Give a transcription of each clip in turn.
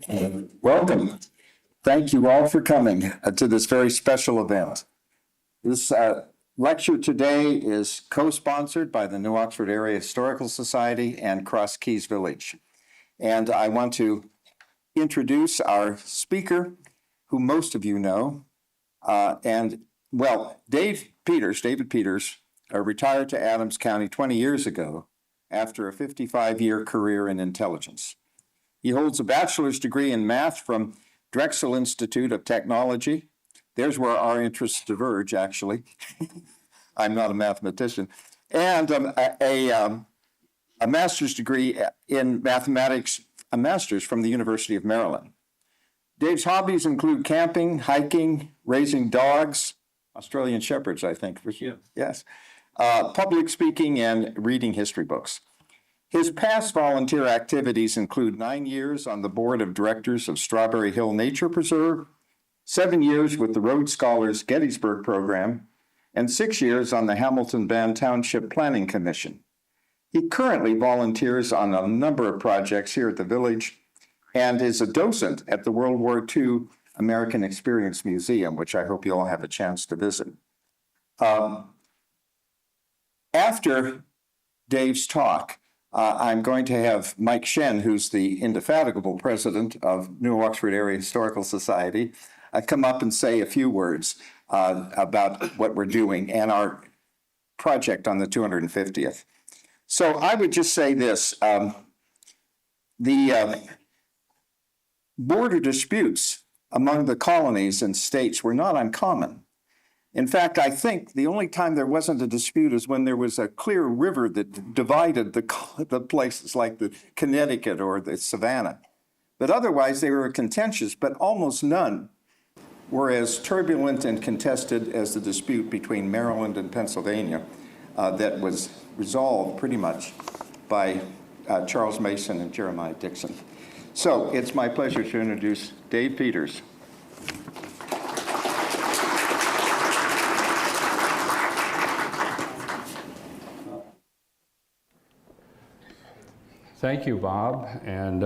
Welcome. Thank you all for coming to this very special event. This lecture today is co-sponsored by the New Oxford Area Historical Society and Cross Keys Village. And I want to introduce our speaker, who most of you know. David Peters, retired to Adams County 20 years ago after a 55-year career in intelligence. He holds a bachelor's degree in math from Drexel Institute of Technology. There's where our interests diverge, actually. I'm not a mathematician. And a master's degree in mathematics, a master's from the University of Maryland. Dave's hobbies include camping, hiking, raising dogs, Australian shepherds, I think. Yeah. Yes. Public speaking and reading history books. His past volunteer activities include 9 years on the board of directors of Strawberry Hill Nature Preserve, 7 years with the Rhodes Scholars Gettysburg Program, and 6 years on the Hamilton Band Township Planning Commission. He currently volunteers on a number of projects here at the village and is a docent at the World War II American Experience Museum, which I hope you all have a chance to visit. After Dave's talk, I'm going to have Mike Shen, who's the indefatigable president of New Oxford Area Historical Society, come up and say a few words about what we're doing and our project on the 250th. So I would just say this, the border disputes among the colonies and states were not uncommon. In fact, I think the only time there wasn't a dispute is when there was a clear river that divided the places like the Connecticut or the Savannah. But otherwise, they were contentious, but almost none were as turbulent and contested as the dispute between Maryland and Pennsylvania that was resolved pretty much by Charles Mason and Jeremiah Dixon. So it's my pleasure to introduce Dave Peters. Thank you, Bob, and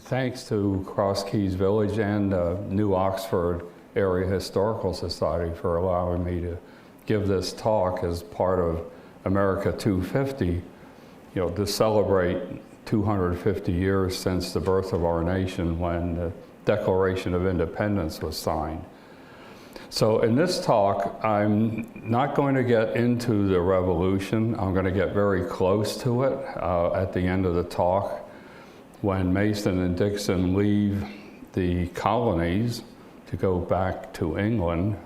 thanks to Cross Keys Village and New Oxford Area Historical Society for allowing me to give this talk as part of America 250, to celebrate 250 years since the birth of our nation when the Declaration of Independence was signed. So in this talk, I'm not going to get into the revolution. I'm going to get very close to it at the end of the talk when Mason and Dixon leave the colonies to go back to England.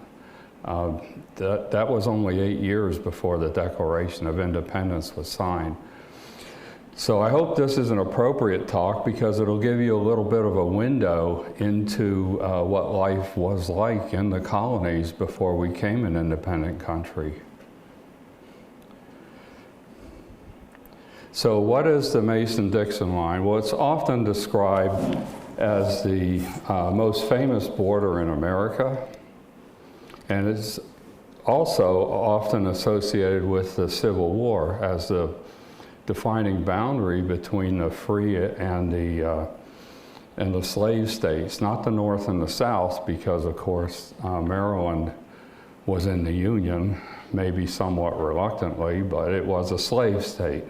That was only 8 years before the Declaration of Independence was signed. So I hope this is an appropriate talk because it'll give you a little bit of a window into what life was like in the colonies before we became an independent country. So what is the Mason-Dixon Line? Well, it's often described as the most famous border in America, and it's also often associated with the Civil War as the defining boundary between the free and the slave states, not the North and the South, because of course Maryland was in the Union, maybe somewhat reluctantly, but it was a slave state.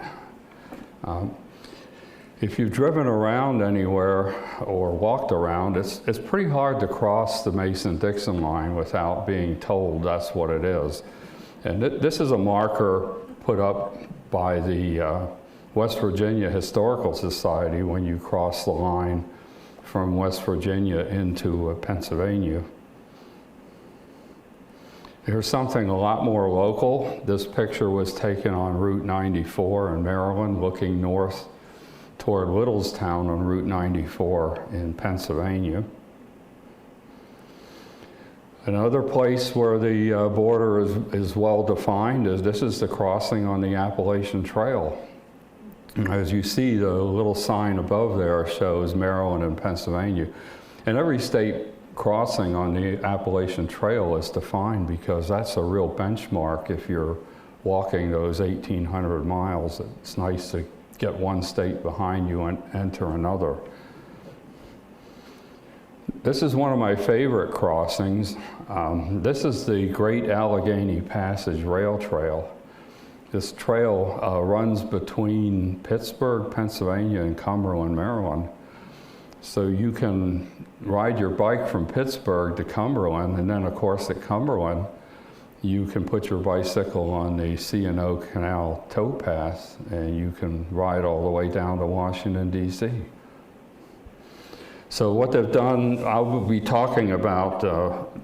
If you've driven around anywhere or walked around, it's pretty hard to cross the Mason-Dixon Line without being told that's what it is. And this is a marker put up by the West Virginia Historical Society when you cross the line from West Virginia into Pennsylvania. Here's something a lot more local. This picture was taken on Route 94 in Maryland, looking north toward Littlestown on Route 94 in Pennsylvania. Another place where the border is well defined is this is the crossing on the Appalachian Trail. As you see, the little sign above there shows Maryland and Pennsylvania. And every state crossing on the Appalachian Trail is defined because that's a real benchmark if you're walking those 1,800 miles. It's nice to get one state behind you and enter another. This is one of my favorite crossings. This is the Great Allegheny Passage Rail Trail. This trail runs between Pittsburgh, Pennsylvania, and Cumberland, Maryland. So you can ride your bike from Pittsburgh to Cumberland, and then of course at Cumberland, you can put your bicycle on the C&O Canal towpath, and you can ride all the way down to Washington, D.C. So what they've done, I will be talking about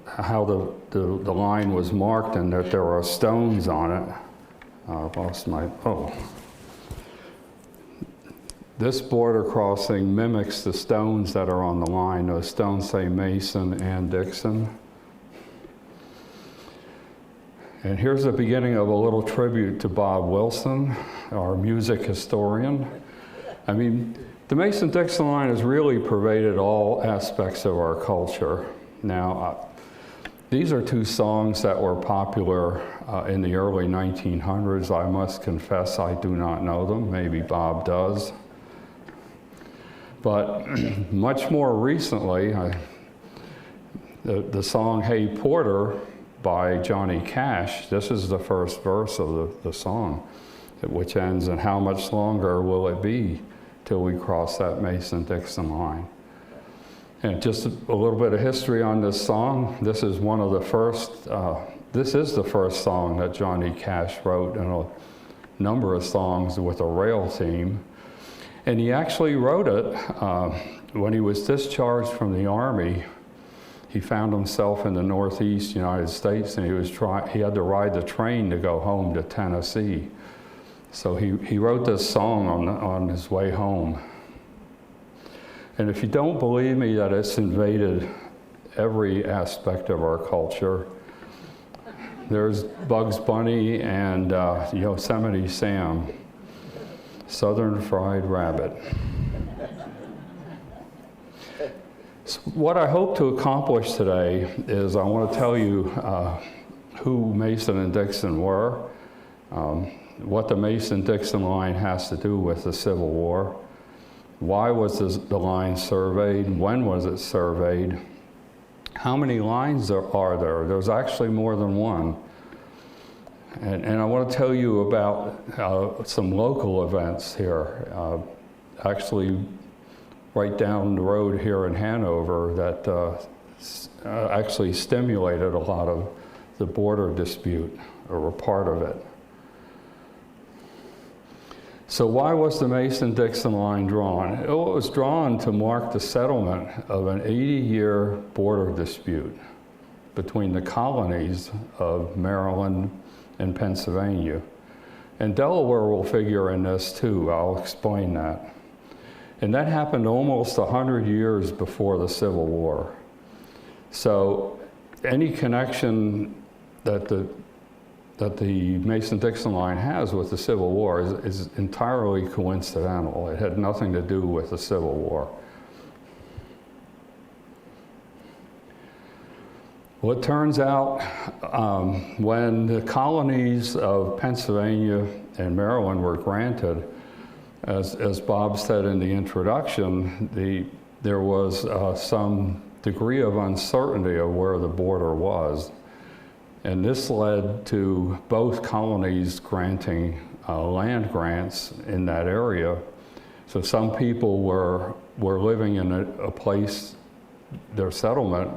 how the line was marked and that there are stones on it. I lost my, This border crossing mimics the stones that are on the line. Those stones say Mason and Dixon. And here's the beginning of a little tribute to Bob Wilson, our music historian. I mean, the Mason-Dixon Line has really pervaded all aspects of our culture. Now, these are two songs that were popular in the early 1900s. I must confess I do not know them. Maybe Bob does. But much more recently, the song Hey Porter by Johnny Cash, this is the first verse of the song, which ends, "And how much longer will it be till we cross that Mason-Dixon line?" And just a little bit of history on this song. This is one of the first, this is the first song that Johnny Cash wrote in a number of songs with a rail team. And he actually wrote it when he was discharged from the Army. He found himself in the Northeast United States, and he had to ride the train to go home to Tennessee. So he wrote this song on his way home. And if you don't believe me that it's invaded every aspect of our culture, there's Bugs Bunny and Yosemite Sam, Southern Fried Rabbit. So what I hope to accomplish today is I want to tell you who Mason and Dixon were, what the Mason-Dixon Line has to do with the Civil War, why was the line surveyed, when was it surveyed, how many lines are there? There's actually more than one. And I want to tell you about some local events here. Actually, right down the road here in Hanover that actually stimulated a lot of the border dispute, or were part of it. So why was the Mason-Dixon Line drawn? It was drawn to mark the settlement of an 80-year border dispute between the colonies of Maryland and Pennsylvania. And Delaware will figure in this too. I'll explain that. And that happened almost 100 years before the Civil War. So any connection that the Mason-Dixon Line has with the Civil War is entirely coincidental. It had nothing to do with the Civil War. Well, it turns out when the colonies of Pennsylvania and Maryland were granted, as Bob said in the introduction, there was some degree of uncertainty of where the border was. And this led to both colonies granting land grants in that area. So some people were living in a place, their settlement,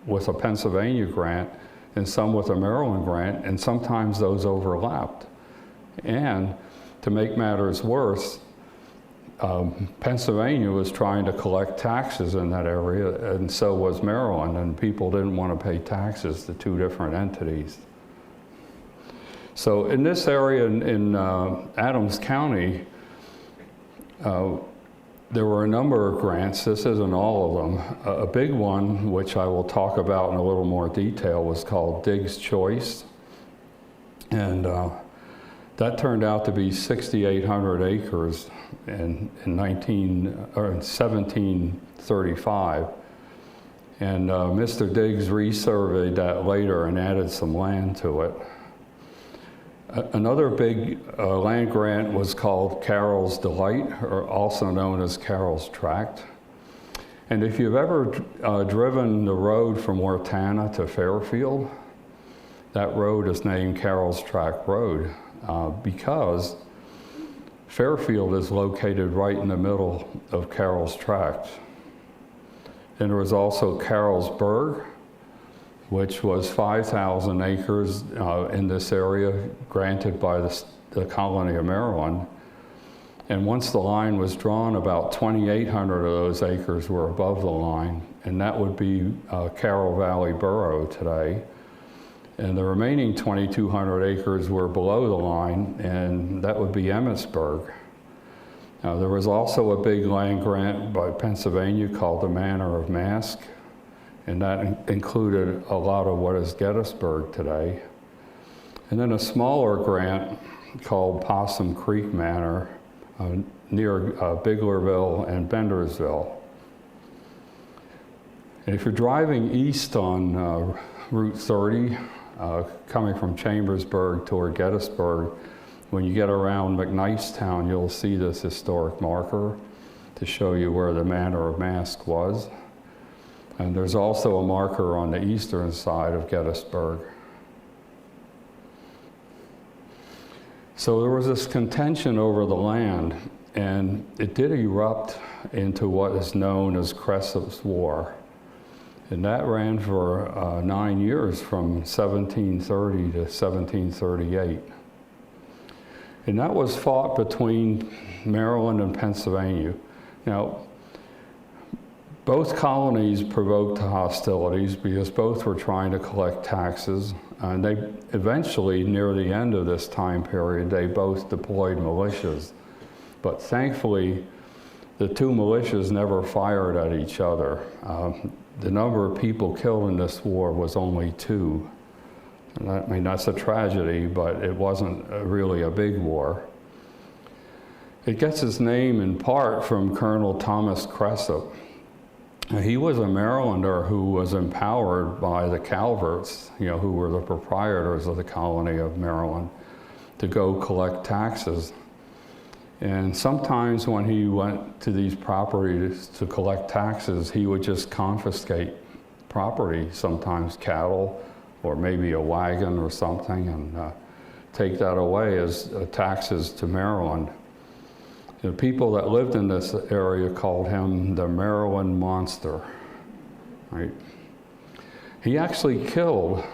with a Pennsylvania grant, and some with a Maryland grant, and sometimes those overlapped. And to make matters worse, Pennsylvania was trying to collect taxes in that area, and so was Maryland, and people didn't want to pay taxes to two different entities. So in this area in Adams County, there were a number of grants. This isn't all of them. A big one, which I will talk about in a little more detail, was called Diggs Choice. And that turned out to be 6,800 acres in 1735. And Mr. Diggs resurveyed that later and added some land to it. Another big land grant was called Carroll's Delight, or also known as Carroll's Tract. And if you've ever driven the road from Ortana to Fairfield, that road is named Carroll's Track Road because Fairfield is located right in the middle of Carroll's Tract. And there was also Carrollsburg, which was 5,000 acres in this area granted by the colony of Maryland. And once the line was drawn, about 2,800 of those acres were above the line, and that would be Carroll Valley Borough today. And the remaining 2,200 acres were below the line, and that would be Emmitsburg. Now, there was also a big land grant by Pennsylvania called the Manor of Mask, and that included a lot of what is Gettysburg today. And then a smaller grant called Possum Creek Manor near Biglerville and Bendersville. And if you're driving east on Route 30, coming from Chambersburg toward Gettysburg, when you get around McKnightstown, you'll see this historic marker to show you where the Manor of Mask was. And there's also a marker on the eastern side of Gettysburg. So there was this contention over the land, and it did erupt into what is known as Cressup's War. And that ran for 9 years, from 1730 to 1738. And that was fought between Maryland and Pennsylvania. Now, both colonies provoked hostilities because both were trying to collect taxes. And they eventually, near the end of this time period, they both deployed militias. But thankfully, the two militias never fired at each other. The number of people killed in this war was only 2. And I mean, that's a tragedy, but it wasn't really a big war. It gets its name in part from Colonel Thomas Cressup. He was a Marylander who was empowered by the Calverts, who were the proprietors of the colony of Maryland, to go collect taxes. And sometimes when he went to these properties to collect taxes, he would just confiscate property, sometimes cattle or maybe a wagon or something, and take that away as taxes to Maryland. The people that lived in this area called him the Maryland Monster, right? He actually killed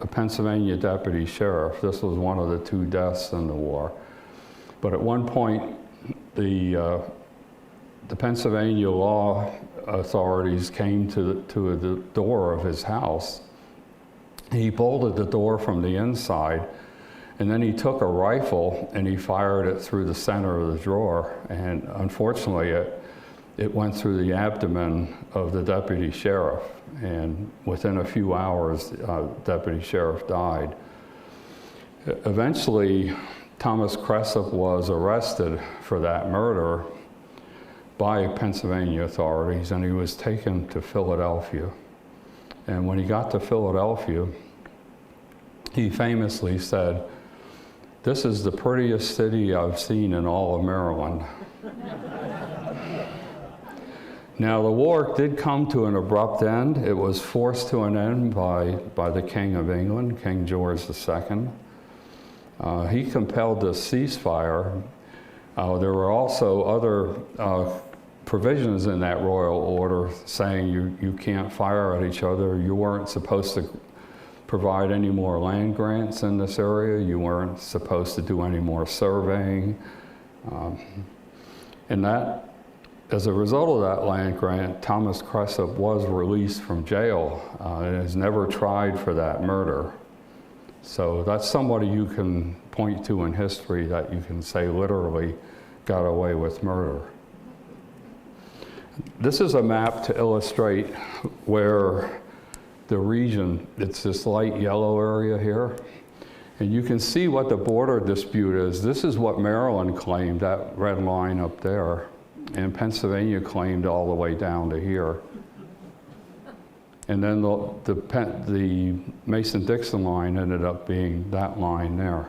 a Pennsylvania deputy sheriff. This was one of the 2 deaths in the war. But at one point, the Pennsylvania law authorities came to the door of his house. He bolted the door from the inside, and then he took a rifle and he fired it through the center of the drawer. And unfortunately, it went through the abdomen of the deputy sheriff. And within a few hours, deputy sheriff died. Eventually, Thomas Cressup was arrested for that murder by Pennsylvania authorities, and he was taken to Philadelphia. And when he got to Philadelphia, he famously said, "This is the prettiest city I've seen in all of Maryland." Now, the war did come to an abrupt end. It was forced to an end by the King of England, King George II. He compelled a ceasefire. There were also other provisions in that royal order saying you can't fire at each other. You weren't supposed to provide any more land grants in this area. You weren't supposed to do any more surveying. And that, as a result of that land grant, Thomas Cressup was released from jail and is never tried for that murder. So that's somebody you can point to in history that you can say literally got away with murder. This is a map to illustrate where the region, it's this light yellow area here, and you can see what the border dispute is. This is what Maryland claimed, that red line up there, and Pennsylvania claimed all the way down to here. And then the Mason-Dixon line ended up being that line there.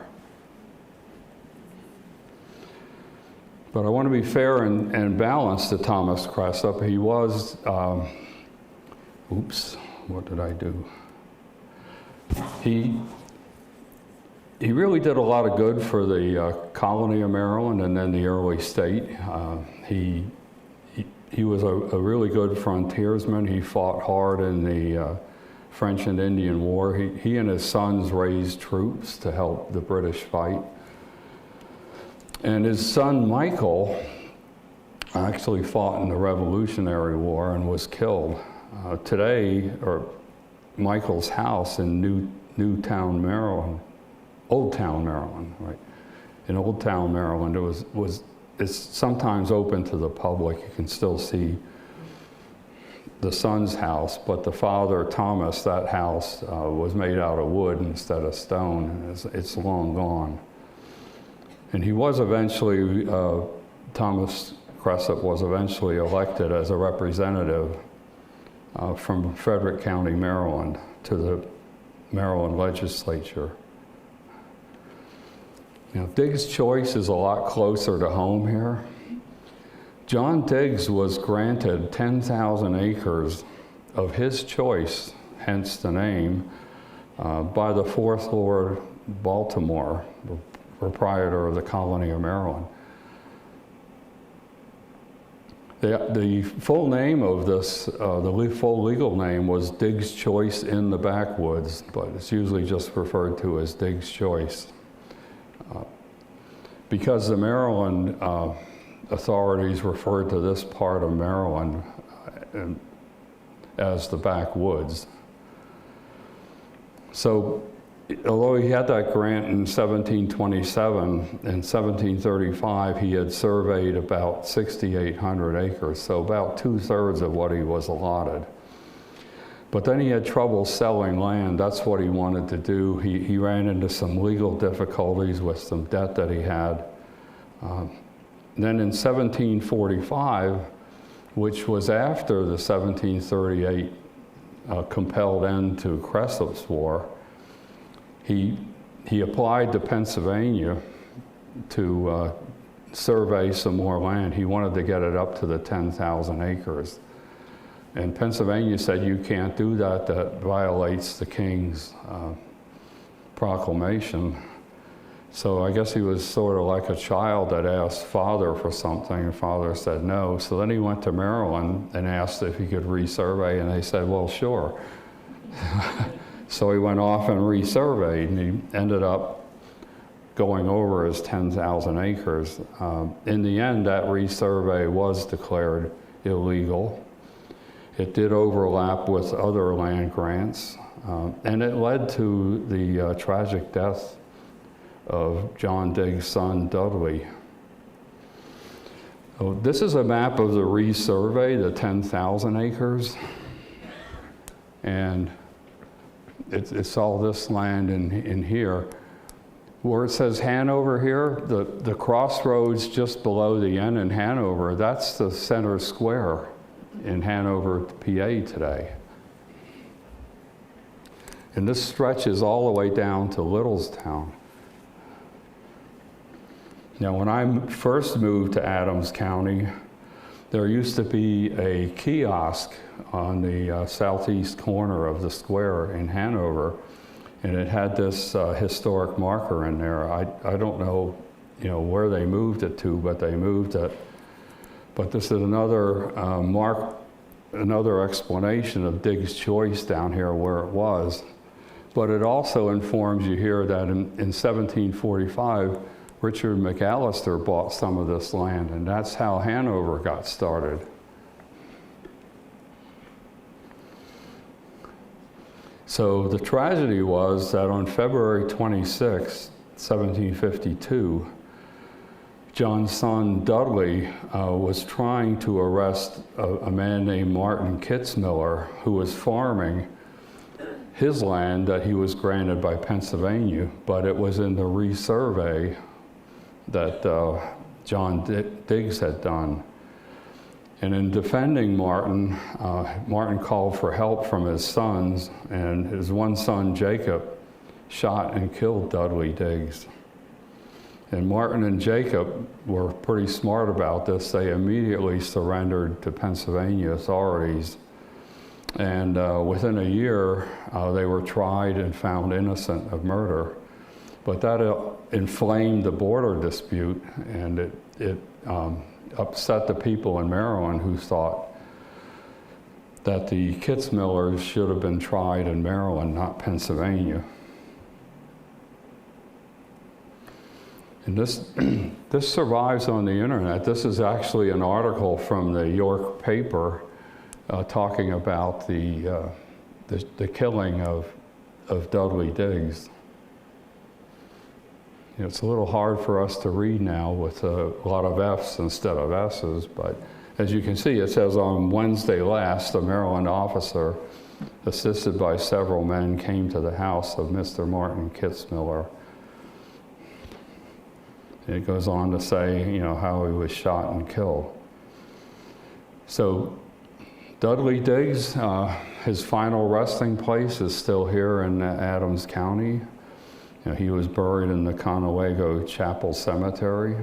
But I want to be fair and balanced to Thomas Cressup. He was, oops, what did I do? He really did a lot of good for the colony of Maryland and then the early state. He was a really good frontiersman. He fought hard in the French and Indian War. He and his sons raised troops to help the British fight. And his son Michael actually fought in the Revolutionary War and was killed. Today, Michael's house in Newtown, Maryland, Old Town, Maryland, right? In Old Town, Maryland, it's sometimes open to the public. You can still see the son's house, but the father, Thomas, that house was made out of wood instead of stone. It's long gone. And he was eventually, Thomas Cressup was eventually elected as a representative from Frederick County, Maryland, to the Maryland legislature. You know, Diggs' Choice is a lot closer to home here. John Diggs was granted 10,000 acres of his choice, hence the name, by the 4th Lord Baltimore, the proprietor of the colony of Maryland. The full name of this, the full legal name was Diggs' Choice in the Backwoods, but it's usually just referred to as Diggs' Choice. Because the Maryland authorities referred to this part of Maryland as the backwoods. So, although he had that grant in 1727, in 1735 he had surveyed about 6,800 acres, so about 2/3 of what he was allotted. But then he had trouble selling land. That's what he wanted to do. He ran into some legal difficulties with some debt that he had. Then in 1745, which was after the 1738 compelled end to Cressup's War, he applied to Pennsylvania to survey some more land. He wanted to get it up to the 10,000 acres. And Pennsylvania said, you can't do that, that violates the king's proclamation. So I guess he was sort of like a child that asked father for something, and father said no. So then he went to Maryland and asked if he could resurvey, and they said, well, sure. So he went off and resurveyed, and he ended up going over his 10,000 acres. In the end, that resurvey was declared illegal. It did overlap with other land grants, and it led to the tragic death of John Diggs' son, Dudley. So this is a map of the resurvey, the 10,000 acres, and it's all this land in here. Where it says Hanover here, the crossroads just below the N in Hanover, that's the center square in Hanover, PA today. And this stretches all the way down to Littlestown. Now, when I first moved to Adams County, there used to be a kiosk on the southeast corner of the square in Hanover, and it had this historic marker in there. I don't know, where they moved it to, but they moved it. But this is another another explanation of Diggs' Choice down here where it was. But it also informs you here that in 1745, Richard McAllister bought some of this land, and that's how Hanover got started. So the tragedy was that on February 26, 1752, John's son Dudley was trying to arrest a man named Martin Kitzmiller, who was farming his land that he was granted by Pennsylvania, but it was in the resurvey that John Diggs had done. And in defending Martin, Martin called for help from his sons, and his one son, Jacob, shot and killed Dudley Diggs. And Martin and Jacob were pretty smart about this. They immediately surrendered to Pennsylvania authorities. And within a year, they were tried and found innocent of murder. But that inflamed the border dispute, and it upset the people in Maryland who thought that the Kitzmillers should have been tried in Maryland, not Pennsylvania. And this survives on the internet. This is actually an article from the York paper talking about the killing of Dudley Diggs. You know, it's a little hard for us to read now with a lot of F's instead of S's, but as you can see, it says on Wednesday last, a Maryland officer, assisted by several men, came to the house of Mr. Martin Kitzmiller. It goes on to say, you know, how he was shot and killed. So Dudley Diggs, his final resting place is still here in Adams County. You know, he was buried in the Conewago Chapel Cemetery.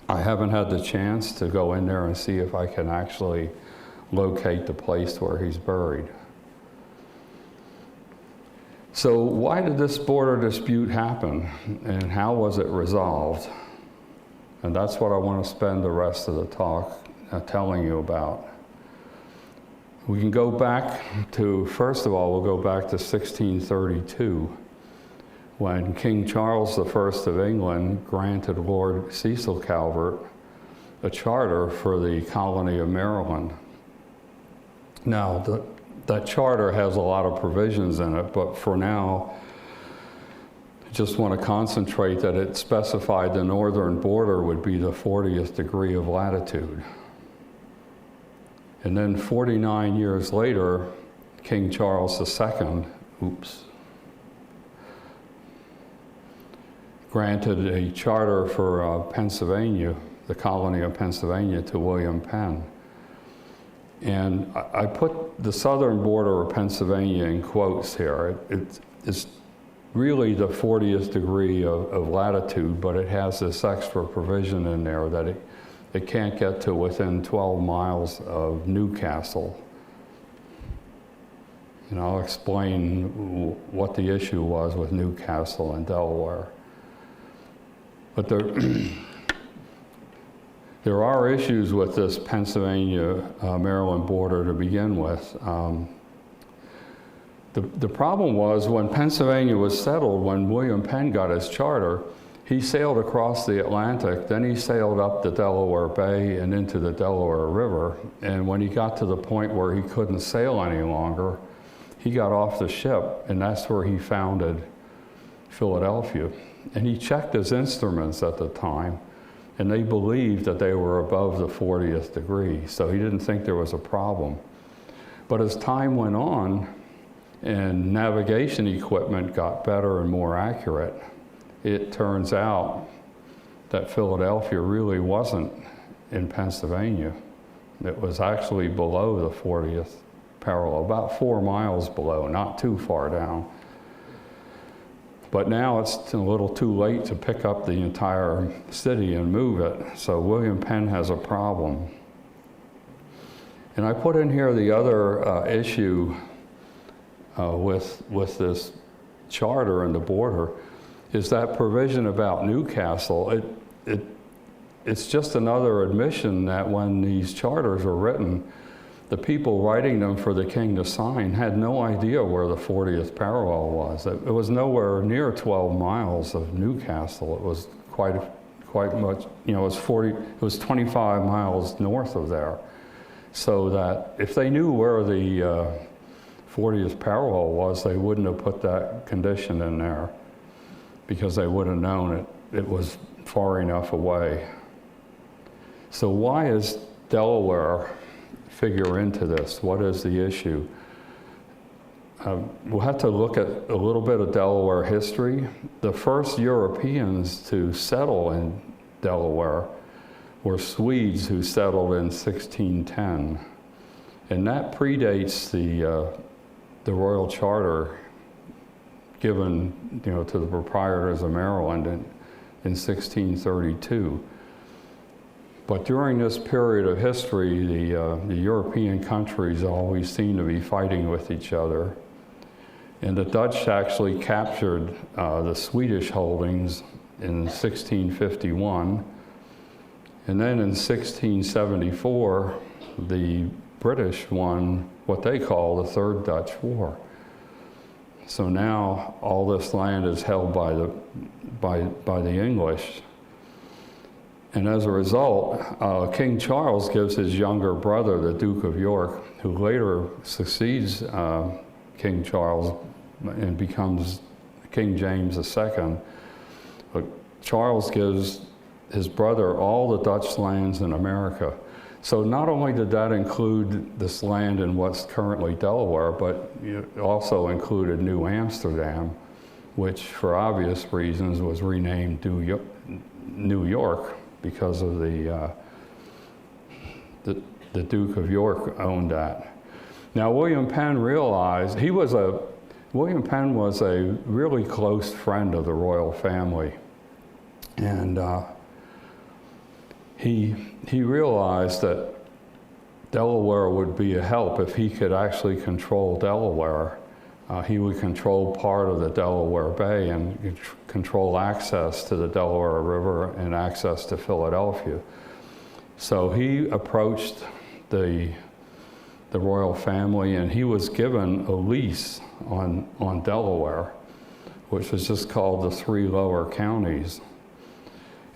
I haven't had the chance to go in there and see if I can actually locate the place where he's buried. So why did this border dispute happen, and how was it resolved? And that's what I want to spend the rest of the talk telling you about. We can go back to, first of all, we'll go back to 1632, when King Charles I of England granted Lord Cecil Calvert a charter for the colony of Maryland. Now, that charter has a lot of provisions in it, but for now, I just want to concentrate that it specified the northern border would be the 40th degree of latitude. And then 49 years later, King Charles II, granted a charter for Pennsylvania, the colony of Pennsylvania, to William Penn. And I put the southern border of Pennsylvania in quotes here. It's really the 40th degree of latitude, but it has this extra provision in there that it can't get to within 12 miles of Newcastle. And I'll explain what the issue was with Newcastle and Delaware. But there are issues with this Pennsylvania-Maryland border to begin with. The problem was when Pennsylvania was settled, when William Penn got his charter, he sailed across the Atlantic, then he sailed up the Delaware Bay and into the Delaware River. And when he got to the point where he couldn't sail any longer, he got off the ship, and that's where he founded Philadelphia. And he checked his instruments at the time, and they believed that they were above the 40th degree, so he didn't think there was a problem. But as time went on and navigation equipment got better and more accurate, it turns out that Philadelphia really wasn't in Pennsylvania. It was actually below the 40th parallel, about 4 miles below, not too far down. But now it's a little too late to pick up the entire city and move it, so William Penn has a problem. And I put in here the other issue with this charter and the border is that provision about Newcastle. It's just another admission that when these charters were written, the people writing them for the king to sign had no idea where the 40th parallel was. It was nowhere near 12 miles of Newcastle. It was quite much, you know, it was 25 miles north of there. So that if they knew where the 40th parallel was, they wouldn't have put that condition in there because they would have known it was far enough away. So why is Delaware figure into this? What is the issue? We'll have to look at a little bit of Delaware history. The first Europeans to settle in Delaware were Swedes who settled in 1610. And that predates the royal charter given, you know, to the proprietors of Maryland in 1632. But during this period of history, the European countries always seem to be fighting with each other. And the Dutch actually captured the Swedish holdings in 1651. And then in 1674, the British won what they call the Third Dutch War. So now all this land is held by the English. And as a result, King Charles gives his younger brother, the Duke of York, who later succeeds King Charles and becomes King James II. But Charles gives his brother all the Dutch lands in America. So not only did that include this land in what's currently Delaware, but it also included New Amsterdam, which for obvious reasons was renamed New York because of the Duke of York owned that. Now William Penn realized William Penn was a really close friend of the royal family, and he realized that Delaware would be a help if he could actually control Delaware. He would control part of the Delaware Bay and control access to the Delaware River and access to Philadelphia. So he approached the royal family, and he was given a lease on Delaware, which was just called the Three Lower Counties.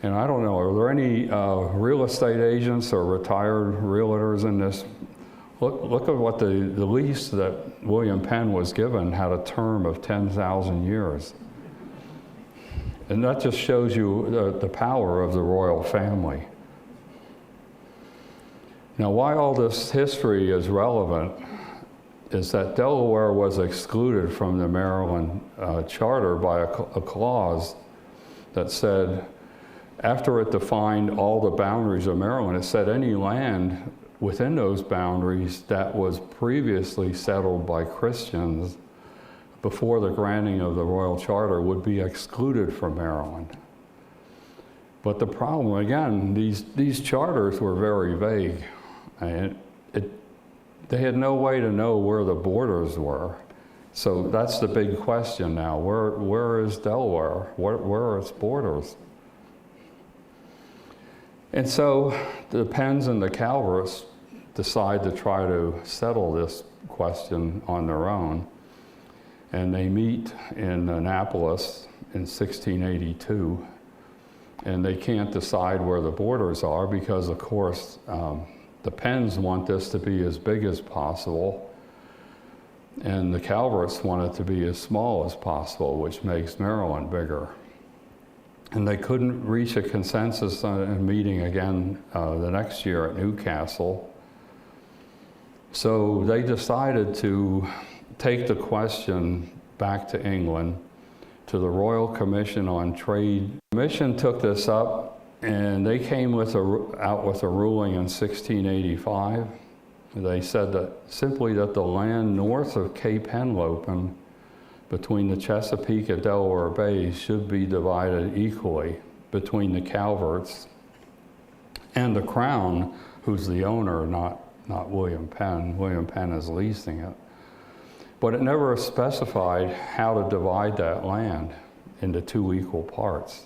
And I don't know, are there any real estate agents or retired realtors in this? Look at what the lease that William Penn was given had a term of 10,000 years. And that just shows you the power of the royal family. Now, why all this history is relevant is that Delaware was excluded from the Maryland Charter by a clause that said, after it defined all the boundaries of Maryland, it said any land within those boundaries that was previously settled by Christians before the granting of the Royal Charter would be excluded from Maryland. But the problem, again, these charters were very vague. And they had no way to know where the borders were. So that's the big question now. Where is Delaware? Where are its borders? And so the Penns and the Calverts decide to try to settle this question on their own. And they meet in Annapolis in 1682. And they can't decide where the borders are because, of course, the Penns want this to be as big as possible. And the Calverts want it to be as small as possible, which makes Maryland bigger. And they couldn't reach a consensus on a meeting again the next year at Newcastle. So they decided to take the question back to England, to the Royal Commission on Trade. The commission took this up, and they came out with a ruling in 1685. They said that simply that the land north of Cape Henlopen between the Chesapeake and Delaware Bays should be divided equally between the Calverts and the Crown, who's the owner, not William Penn. William Penn is leasing it. But it never specified how to divide that land into two equal parts.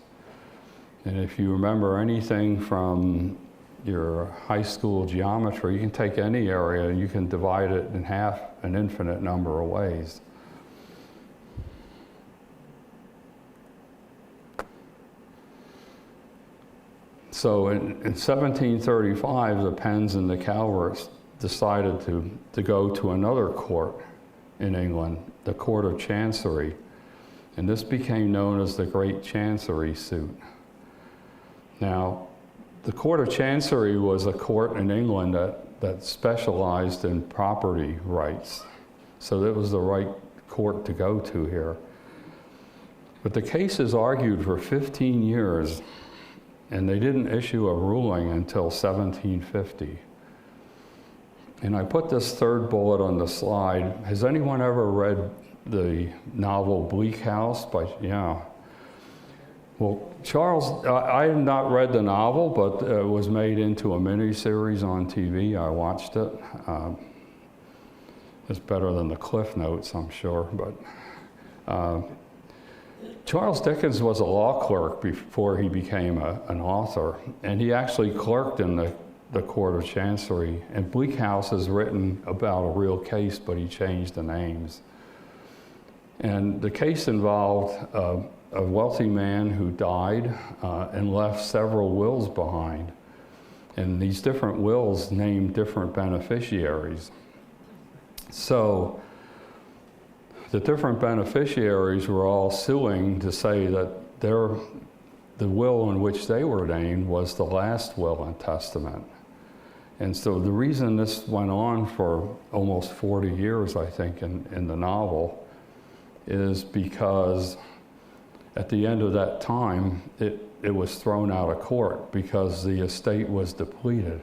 And if you remember anything from your high school geometry, you can take any area and you can divide it in half an infinite number of ways. So in 1735, the Penns and the Calverts decided to go to another court in England, the Court of Chancery. And this became known as the Great Chancery Suit. Now, the Court of Chancery was a court in England that specialized in property rights. So that was the right court to go to here. But the cases argued for 15 years, and they didn't issue a ruling until 1750. And I put this third bullet on the slide. Has anyone ever read the novel Bleak House? Yeah. Well, Charles, I have not read the novel, but it was made into a miniseries on TV. I watched it. It's better than the Cliff Notes, I'm sure. But Charles Dickens was a law clerk before he became an author, and he actually clerked in the Court of Chancery. And Bleak House is written about a real case, but he changed the names. And the case involved a wealthy man who died and left several wills behind. And these different wills named different beneficiaries. So the different beneficiaries were all suing to say that the will in which they were named was the last will and testament. And so the reason this went on for almost 40 years, I think, in the novel, is because at the end of that time, it was thrown out of court because the estate was depleted.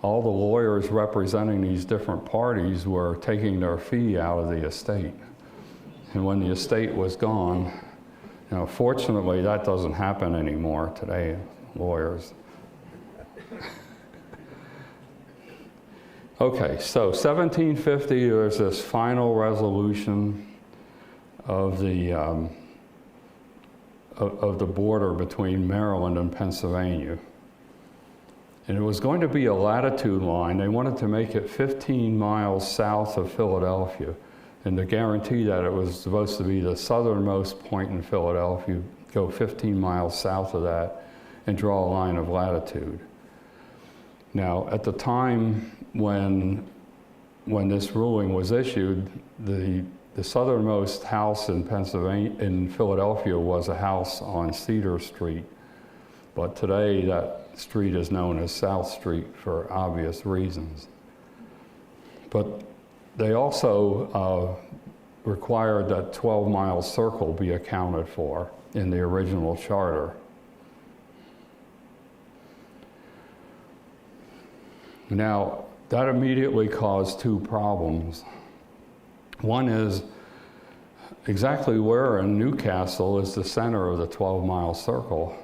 All the lawyers representing these different parties were taking their fee out of the estate. And when the estate was gone, fortunately that doesn't happen anymore today, lawyers. Okay, so 1750, there's this final resolution of the border between Maryland and Pennsylvania. And it was going to be a latitude line. They wanted to make it 15 miles south of Philadelphia, and to guarantee that it was supposed to be the southernmost point in Philadelphia, go 15 miles south of that, and draw a line of latitude. Now, at the time when this ruling was issued, the southernmost house in Philadelphia was a house on Cedar Street, but today that street is known as South Street for obvious reasons. But they also required that 12-mile circle be accounted for in the original charter. Now, that immediately caused two problems. One is exactly where in Newcastle is the center of the 12-mile circle.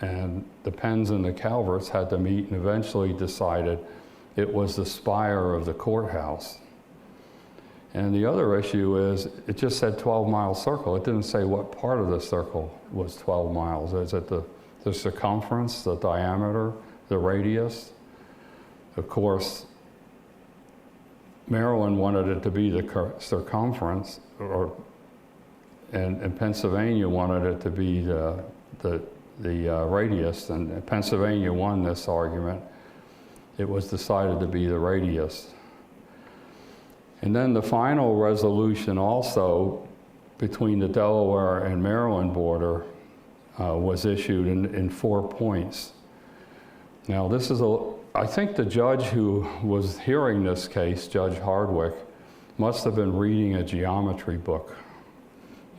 And the Penns and the Calverts had to meet and eventually decided it was the spire of the courthouse. And the other issue is it just said 12-mile circle. It didn't say what part of the circle was 12 miles. Is it the circumference, the diameter, the radius? Of course, Maryland wanted it to be the circumference, and Pennsylvania wanted it to be the radius, and Pennsylvania won this argument. It was decided to be the radius. And then the final resolution also between the Delaware and Maryland border was issued in 4 points. Now this is I think the judge who was hearing this case, Judge Hardwick, must have been reading a geometry book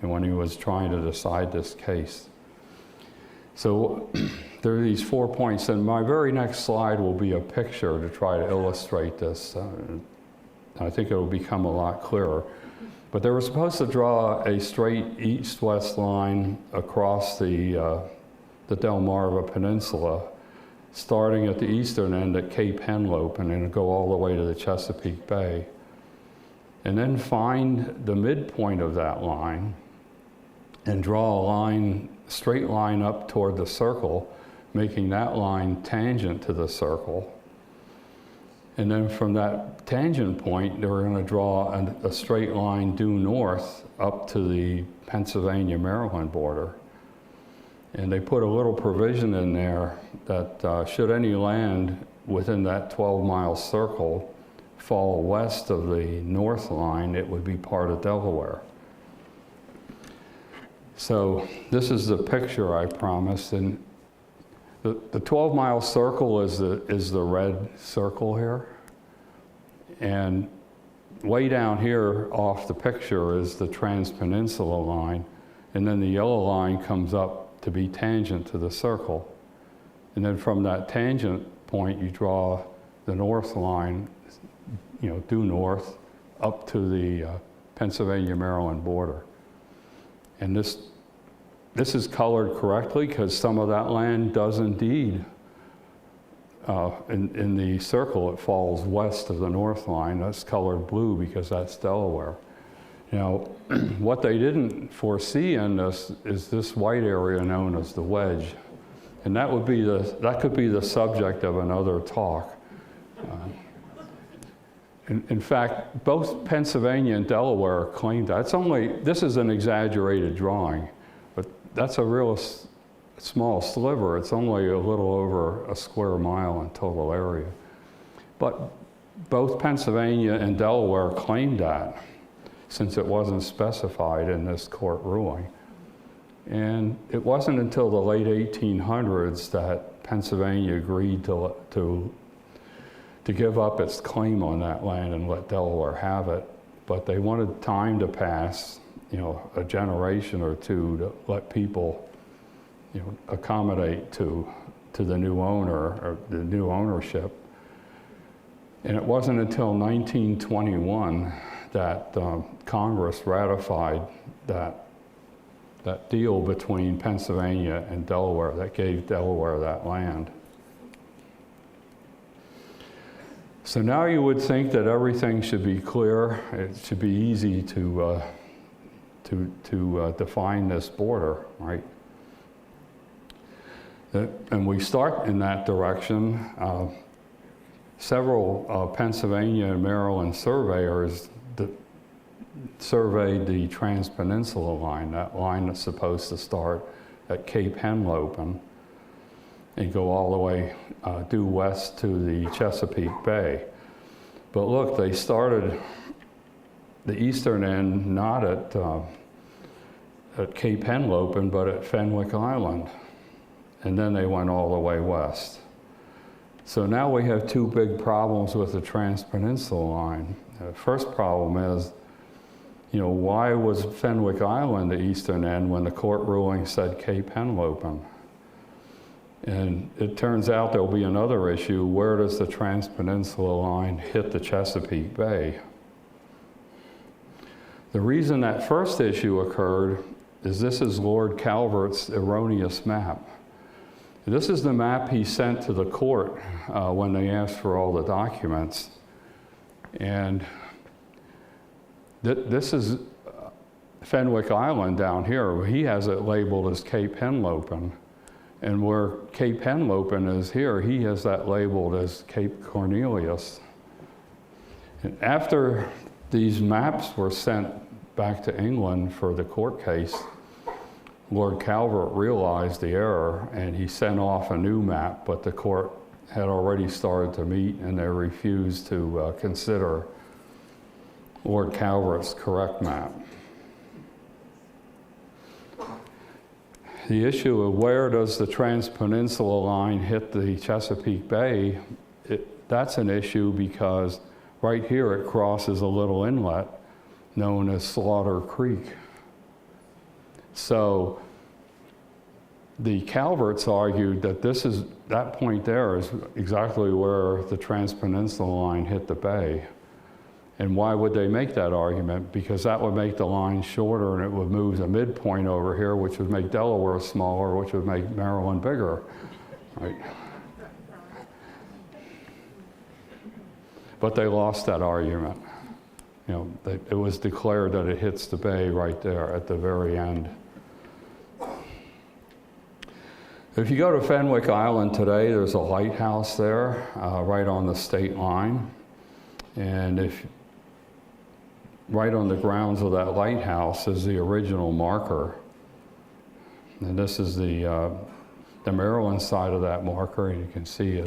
when he was trying to decide this case. So there are these 4 points, and my very next slide will be a picture to try to illustrate this. I think it will become a lot clearer. But they were supposed to draw a straight east-west line across the Delmarva Peninsula, starting at the eastern end at Cape Henlope and then go all the way to the Chesapeake Bay. And then find the midpoint of that line and draw a line, straight line up toward the circle, making that line tangent to the circle. And then from that tangent point, they were going to draw a straight line due north up to the Pennsylvania-Maryland border. And they put a little provision in there that should any land within that 12-mile circle fall west of the north line, it would be part of Delaware. So this is the picture I promised. And the 12-mile circle is the red circle here. And way down here off the picture is the Transpeninsula line. And then the yellow line comes up to be tangent to the circle. And then from that tangent point, you draw the north line, due north, up to the Pennsylvania-Maryland border. And this this is colored correctly because some of that land does indeed, in the circle, it falls west of the North Line. That's colored blue because that's Delaware. Now, what they didn't foresee in this is this white area known as the wedge. And that could be the subject of another talk. In fact, both Pennsylvania and Delaware claimed that. This is an exaggerated drawing, but that's a real small sliver. It's only a little over a square mile in total area. But both Pennsylvania and Delaware claimed that, since it wasn't specified in this court ruling. And it wasn't until the late 1800s that Pennsylvania agreed to give up its claim on that land and let Delaware have it. But they wanted time to pass, a generation or two to let people, accommodate to the new owner or the new ownership. And it wasn't until 1921 that Congress ratified that deal between Pennsylvania and Delaware that gave Delaware that land. So now you would think that everything should be clear. It should be easy to define this border, right? And we start in that direction. Several Pennsylvania and Maryland surveyors surveyed the Trans-Peninsula Line, that line that's supposed to start at Cape Henlopen and go all the way due west to the Chesapeake Bay. But look, they started the eastern end not at Cape Henlopen, but at Fenwick Island. And then they went all the way west. So now we have two big problems with the Trans-Peninsula Line. The first problem is, why was Fenwick Island the eastern end when the court ruling said Cape Henlopen? And it turns out there'll be another issue. Where does the Trans-Peninsula Line hit the Chesapeake Bay? The reason that first issue occurred is this is Lord Calvert's erroneous map. This is the map he sent to the court when they asked for all the documents. And this is Fenwick Island down here. He has it labeled as Cape Henlopen. And where Cape Henlopen is here, he has that labeled as Cape Cornelius. And after these maps were sent back to England for the court case, Lord Calvert realized the error and he sent off a new map, but the court had already started to meet and they refused to consider Lord Calvert's correct map. The issue of where does the Trans-Peninsula Line hit the Chesapeake Bay, that's an issue because right here it crosses a little inlet known as Slaughter Creek. So the Calverts argued that that point there is exactly where the Trans-Peninsula Line hit the bay. And why would they make that argument? Because that would make the line shorter and it would move the midpoint over here, which would make Delaware smaller, which would make Maryland bigger, right? But they lost that argument. It was declared that it hits the bay right there at the very end. If you go to Fenwick Island today, there's a lighthouse there right on the state line. And right on the grounds of that lighthouse is the original marker. And this is the Maryland side of that marker, and you can see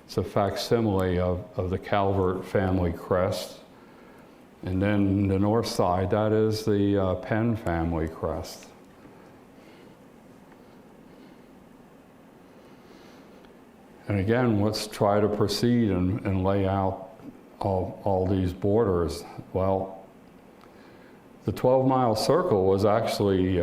it's a facsimile of the Calvert family crest. And then the north side, that is the Penn family crest. And again, let's try to proceed and lay out all these borders. Well, the 12-mile circle was actually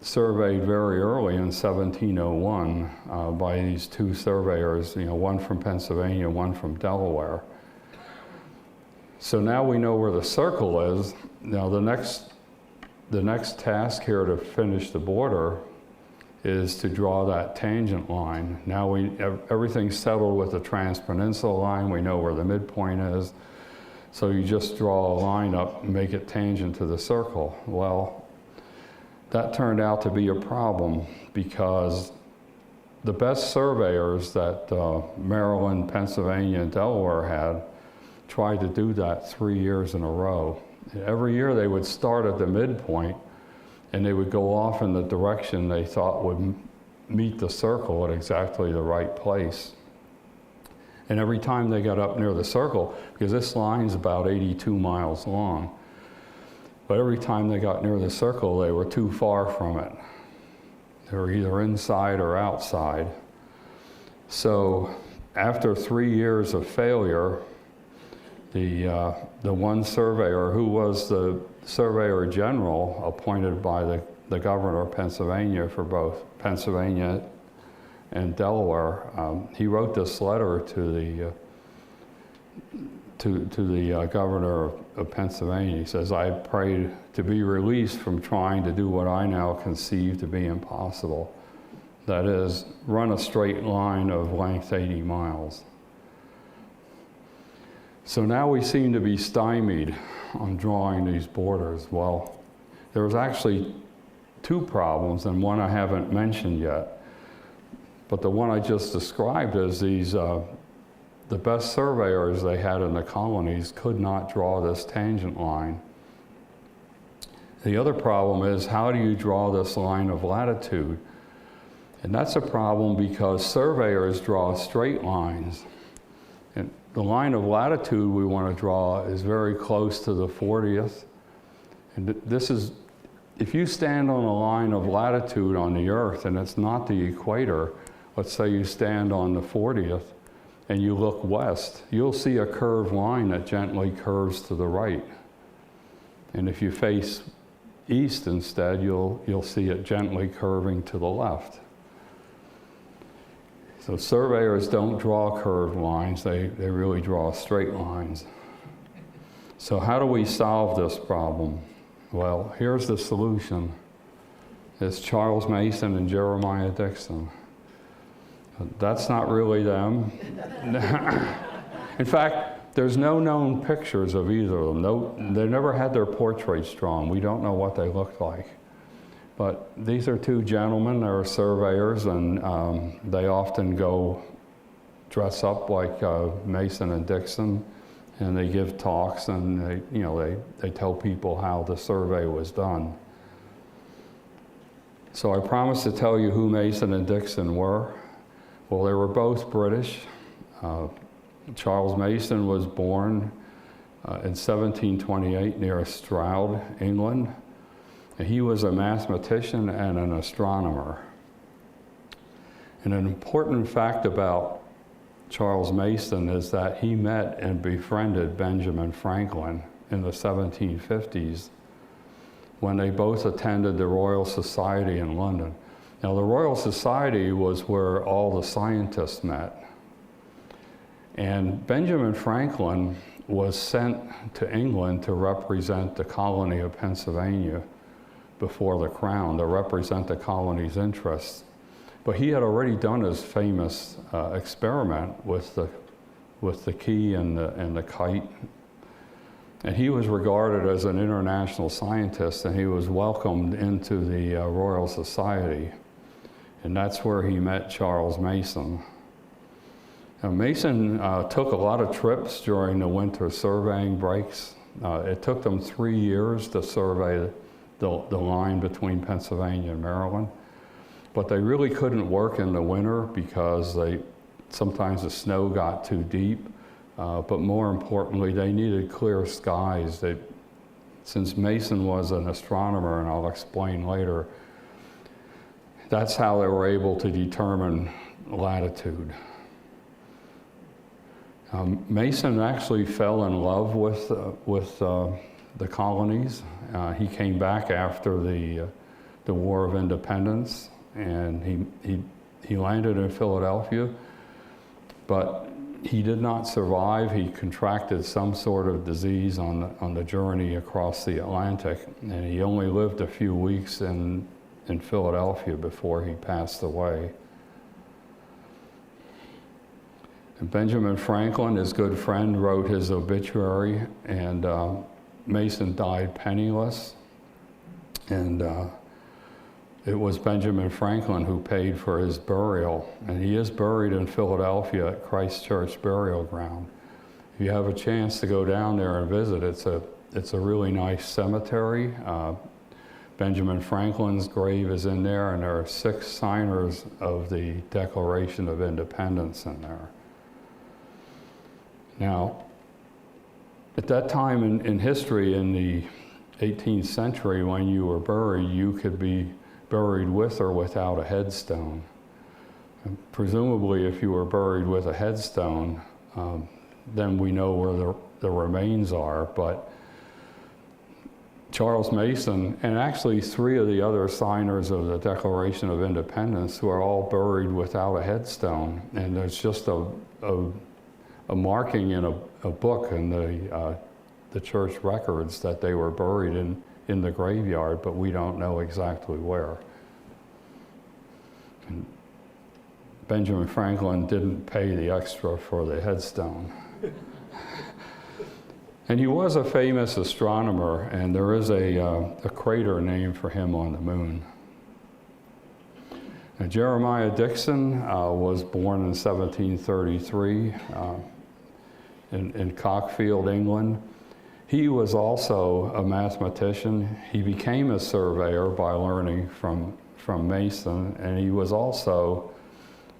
surveyed very early in 1701 by these two surveyors, one from Pennsylvania, one from Delaware. So now we know where the circle is. Now the next the next task here to finish the border is to draw that tangent line. Now everything's settled with the Transpeninsula line. We know where the midpoint is. So you just draw a line up and make it tangent to the circle. Well, that turned out to be a problem because the best surveyors that Maryland, Pennsylvania, and Delaware had tried to do that 3 years in a row. Every year they would start at the midpoint and they would go off in the direction they thought would meet the circle at exactly the right place. And every time they got up near the circle, because this line's about 82 miles long, but every time they got near the circle, they were too far from it. They were either inside or outside. So after 3 years of failure, the one surveyor, who was the surveyor general appointed by the governor of Pennsylvania for both Pennsylvania and Delaware, he wrote this letter to the governor of Pennsylvania. He says, "I pray to be released from trying to do what I now conceive to be impossible. That is, run a straight line of length 80 miles. So now we seem to be stymied on drawing these borders. Well, there was actually two problems, and one I haven't mentioned yet. But the one I just described is the best surveyors they had in the colonies could not draw this tangent line. The other problem is, how do you draw this line of latitude? And that's a problem because surveyors draw straight lines. And the line of latitude we want to draw is very close to the 40th. And this is, if you stand on a line of latitude on the Earth and it's not the equator, let's say you stand on the 40th and you look west, you'll see a curved line that gently curves to the right. And if you face east instead, you'll see it gently curving to the left. So surveyors don't draw curved lines, they really draw straight lines. So how do we solve this problem? Well, here's the solution. It's Charles Mason and Jeremiah Dixon. That's not really them. In fact, there's no known pictures of either of them. No, they never had their portraits drawn. We don't know what they looked like. But these are two gentlemen, they're surveyors, and they often go dress up like Mason and Dixon, and they give talks, and they tell people how the survey was done. So I promised to tell you who Mason and Dixon were. Well, they were both British. Charles Mason was born in 1728 near Stroud, England. He was a mathematician and an astronomer. And an important fact about Charles Mason is that he met and befriended Benjamin Franklin in the 1750s when they both attended the Royal Society in London. Now, the Royal Society was where all the scientists met. And Benjamin Franklin was sent to England to represent the colony of Pennsylvania before the Crown, to represent the colony's interests. But he had already done his famous experiment with the key and the kite. And he was regarded as an international scientist, and he was welcomed into the Royal Society. And that's where he met Charles Mason. Now, Mason took a lot of trips during the winter surveying breaks. It took them 3 years to survey the line between Pennsylvania and Maryland. But they really couldn't work in the winter because sometimes the snow got too deep. But more importantly, they needed clear skies. Since Mason was an astronomer, and I'll explain later, that's how they were able to determine latitude. Mason actually fell in love with the colonies. He came back after the War of Independence, and he landed in Philadelphia. But He did not survive. He contracted some sort of disease on the journey across the Atlantic, and he only lived a few weeks in Philadelphia before he passed away. And Benjamin Franklin, his good friend, wrote his obituary, and Mason died penniless, and it was Benjamin Franklin who paid for his burial, and he is buried in Philadelphia at Christ Church Burial Ground. If you have a chance to go down there and visit, it's a really nice cemetery. Benjamin Franklin's grave is in there, and there are 6 signers of the Declaration of Independence in there. Now, at that time in history, in the 18th century, when you were buried, you could be buried with or without a headstone. And presumably, if you were buried with a headstone, then we know where the remains are. But Charles Mason, and actually 3 of the other signers of the Declaration of Independence, who are all buried without a headstone, and there's just a marking in a book in the church records that they were buried in the graveyard, but we don't know exactly where. And Benjamin Franklin didn't pay the extra for the headstone. And he was a famous astronomer, and there is a crater named for him on the moon. Now, Jeremiah Dixon was born in 1733 in Cockfield, England. He was also a mathematician. He became a surveyor by learning from Mason, and he was also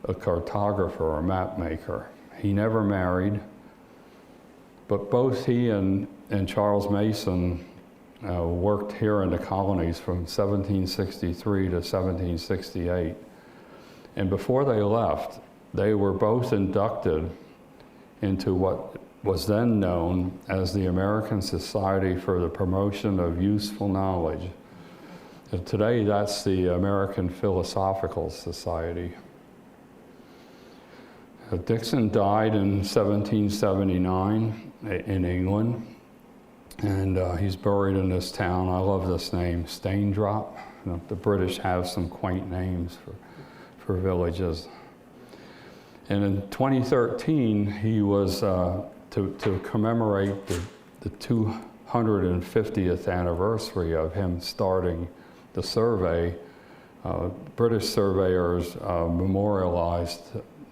a cartographer or map maker. He never married, but both he and Charles Mason worked here in the colonies from 1763 to 1768. And before they left, they were both inducted into what was then known as the American Society for the Promotion of Useful Knowledge. And today, that's the American Philosophical Society. Dixon died in 1779 in England, and he's buried in this town. I love this name, Staindrop. You know, the British have some quaint names for villages. And in 2013, he was to commemorate the 250th anniversary of him starting the survey. British surveyors memorialized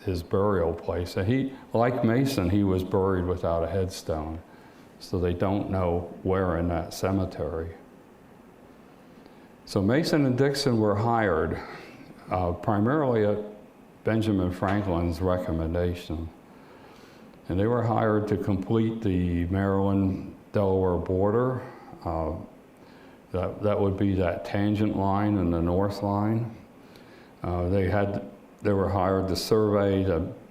his burial place. And he, like Mason, he was buried without a headstone, so they don't know where in that cemetery. So Mason and Dixon were hired primarily at Benjamin Franklin's recommendation. And they were hired to complete the Maryland-Delaware border. That would be that tangent line and the north line. They were hired to survey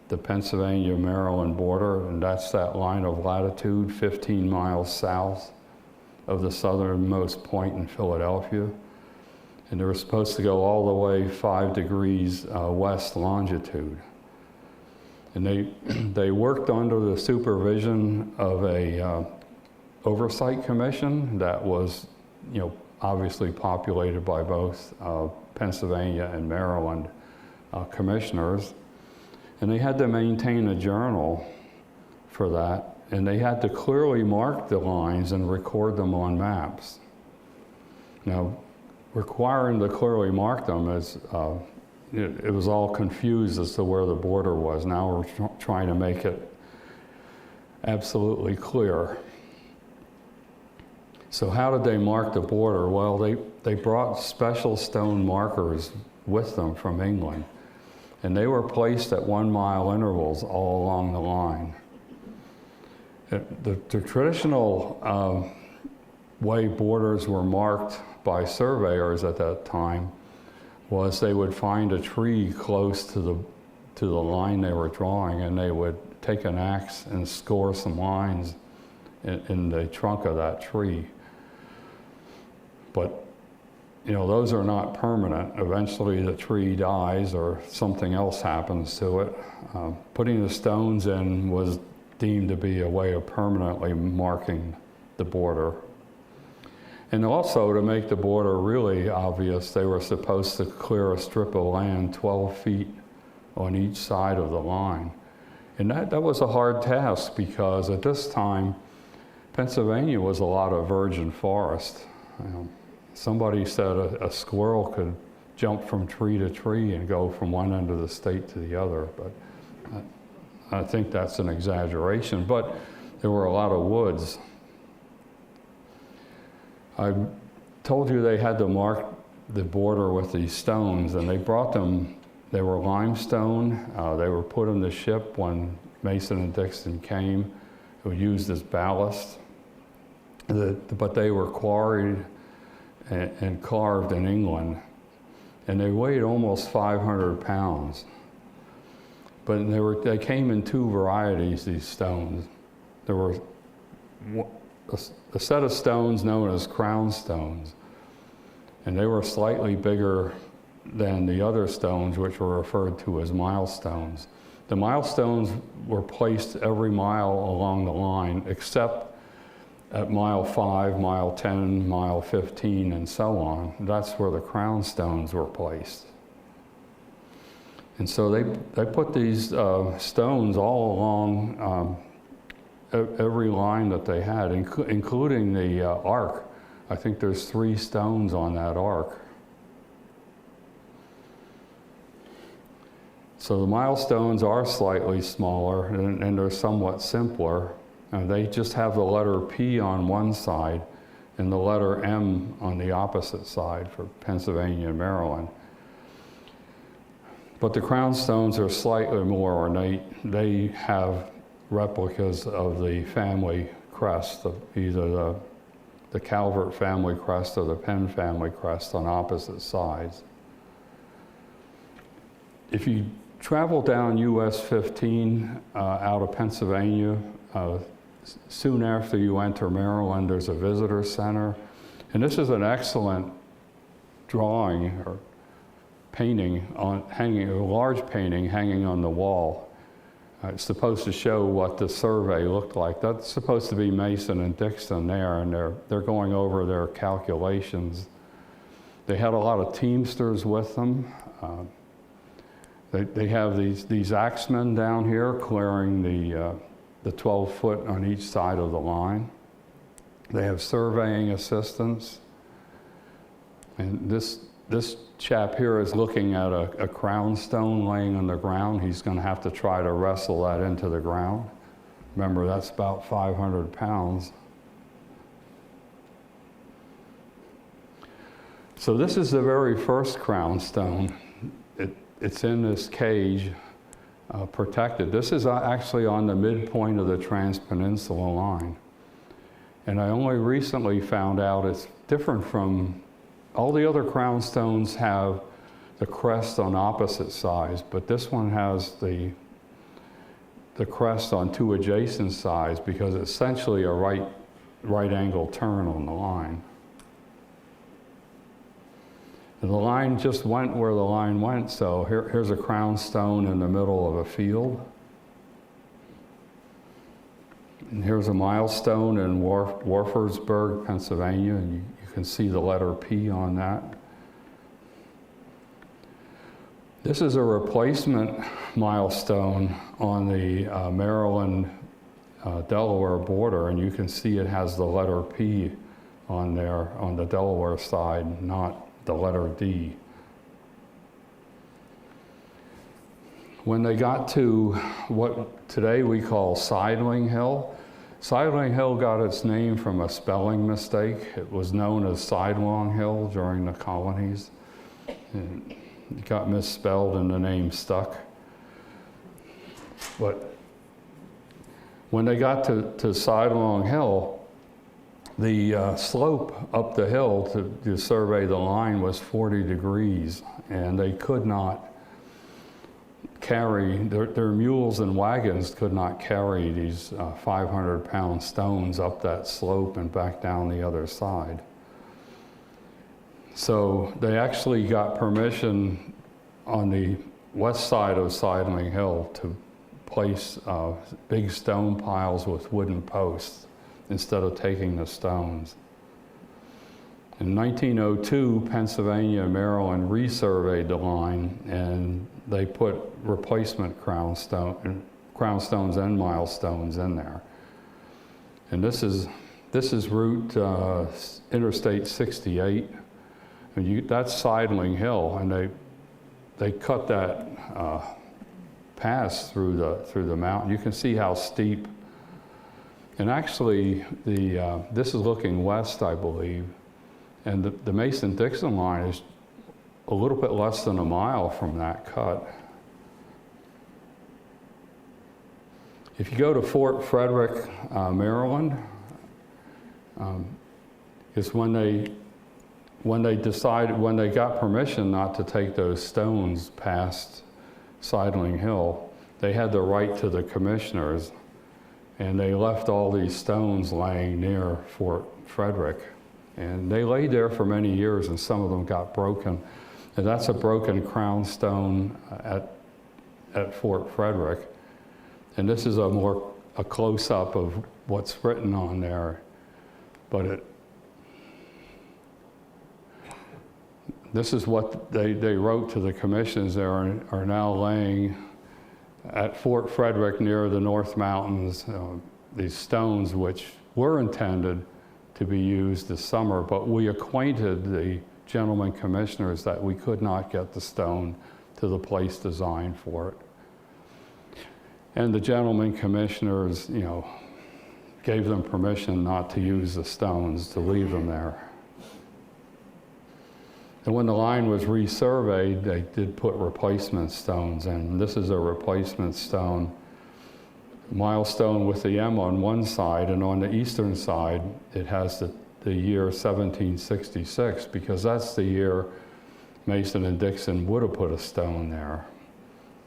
the Pennsylvania-Maryland border, and that's that line of latitude 15 miles south of the southernmost point in Philadelphia. And they were supposed to go all the way 5 degrees west longitude. And they worked under the supervision of a oversight commission that was, obviously populated by both Pennsylvania and Maryland commissioners. And they had to maintain a journal for that, and they had to clearly mark the lines and record them on maps. Now, requiring to clearly mark them is, it was all confused as to where the border was. Now we're trying to make it absolutely clear. So how did they mark the border? Well, they brought special stone markers with them from England, and they were placed at 1 mile intervals all along the line. The traditional way borders were marked by surveyors at that time was they would find a tree close to the line they were drawing, and they would take an axe and score some lines in the trunk of that tree. But those are not permanent. Eventually the tree dies or something else happens to it. Putting the stones in was deemed to be a way of permanently marking the border. And also, to make the border really obvious, they were supposed to clear a strip of land 12 feet on each side of the line. And that was a hard task, because at this time, Pennsylvania was a lot of virgin forest. Somebody said a squirrel could jump from tree to tree and go from one end of the state to the other, but I think that's an exaggeration. But there were a lot of woods. I told you they had to mark the border with these stones, and they brought them. They were limestone. They were put on the ship when Mason-Dixon came. They were used as ballast. But they were quarried and carved in England, and they weighed almost 500 pounds. But they came in two varieties, these stones. There were a set of stones known as crown stones, and they were slightly bigger than the other stones, which were referred to as milestones. The milestones were placed every mile along the line, except at mile 5, mile 10, mile 15, and so on. That's where the crown stones were placed. And so they put these stones all along every line that they had, including the arc. I think there's 3 stones on that arc. So the milestones are slightly smaller, and they're somewhat simpler. They just have the letter P on one side and the letter M on the opposite side for Pennsylvania and Maryland. But the crown stones are slightly more ornate. They have replicas of the family crest, of either the Calvert family crest or the Penn family crest on opposite sides. If you travel down US 15 out of Pennsylvania, soon after you enter Maryland, there's a visitor center. And this is an excellent drawing or painting a large painting hanging on the wall. It's supposed to show what the survey looked like. That's supposed to be Mason and Dixon there, and they're going over their calculations. They had a lot of teamsters with them. They have these axemen down here clearing the 12 foot on each side of the line. They have surveying assistants. And this chap here is looking at a crown stone laying on the ground. He's going to have to try to wrestle that into the ground. Remember, that's about 500 pounds. So this is the very first crown stone. It's in this cage, protected. This is actually on the midpoint of the Transpeninsula line. And I only recently found out it's different from all the other crown stones have the crest on opposite sides, but this one has the crest on 2 adjacent sides because it's essentially a right angle turn on the line. And the line just went where the line went, so here's a crown stone in the middle of a field. And here's a milestone in Warfordsburg, Pennsylvania, and you can see the letter P on that. This is a replacement milestone on the Maryland-Delaware border, and you can see it has the letter P on there on the Delaware side, not the letter D. When they got to what today we call Sidling Hill, Sidling Hill got its name from a spelling mistake. It was known as Sidelong Hill during the colonies. And it got misspelled and the name stuck. But when they got to Sidelong Hill, the slope up the hill to survey the line was 40 degrees, and they could not carry, their mules and wagons could not carry these 500-pound stones up that slope and back down the other side. So they actually got permission on the west side of Sidling Hill to place big stone piles with wooden posts instead of taking the stones. In 1902, Pennsylvania and Maryland resurveyed the line, and they put replacement crown stones and milestones in there. And this is Route Interstate 68, and that's Sidling Hill, and they cut that pass through the mountain. You can see how steep. And actually, this is looking west, I believe. And the Mason-Dixon Line is a little bit less than a mile from that cut. If you go to Fort Frederick, Maryland, is when they got permission not to take those stones past Sidling Hill, they had the right to the commissioners, and they left all these stones laying near Fort Frederick. And they lay there for many years, and some of them got broken. And that's a broken crown stone at Fort Frederick. And this is a close-up of what's written on there. But this is what they wrote to the commissions. They are now laying at Fort Frederick near the North Mountains, these stones which were intended to be used this summer, but we acquainted the gentlemen commissioners that we could not get the stone to the place designed for it. And the gentlemen commissioners, gave them permission not to use the stones, to leave them there. And when the line was resurveyed, they did put replacement stones in. This is a replacement stone, milestone with the M on one side, and on the eastern side, it has the year 1766, because that's the year Mason and Dixon would have put a stone there.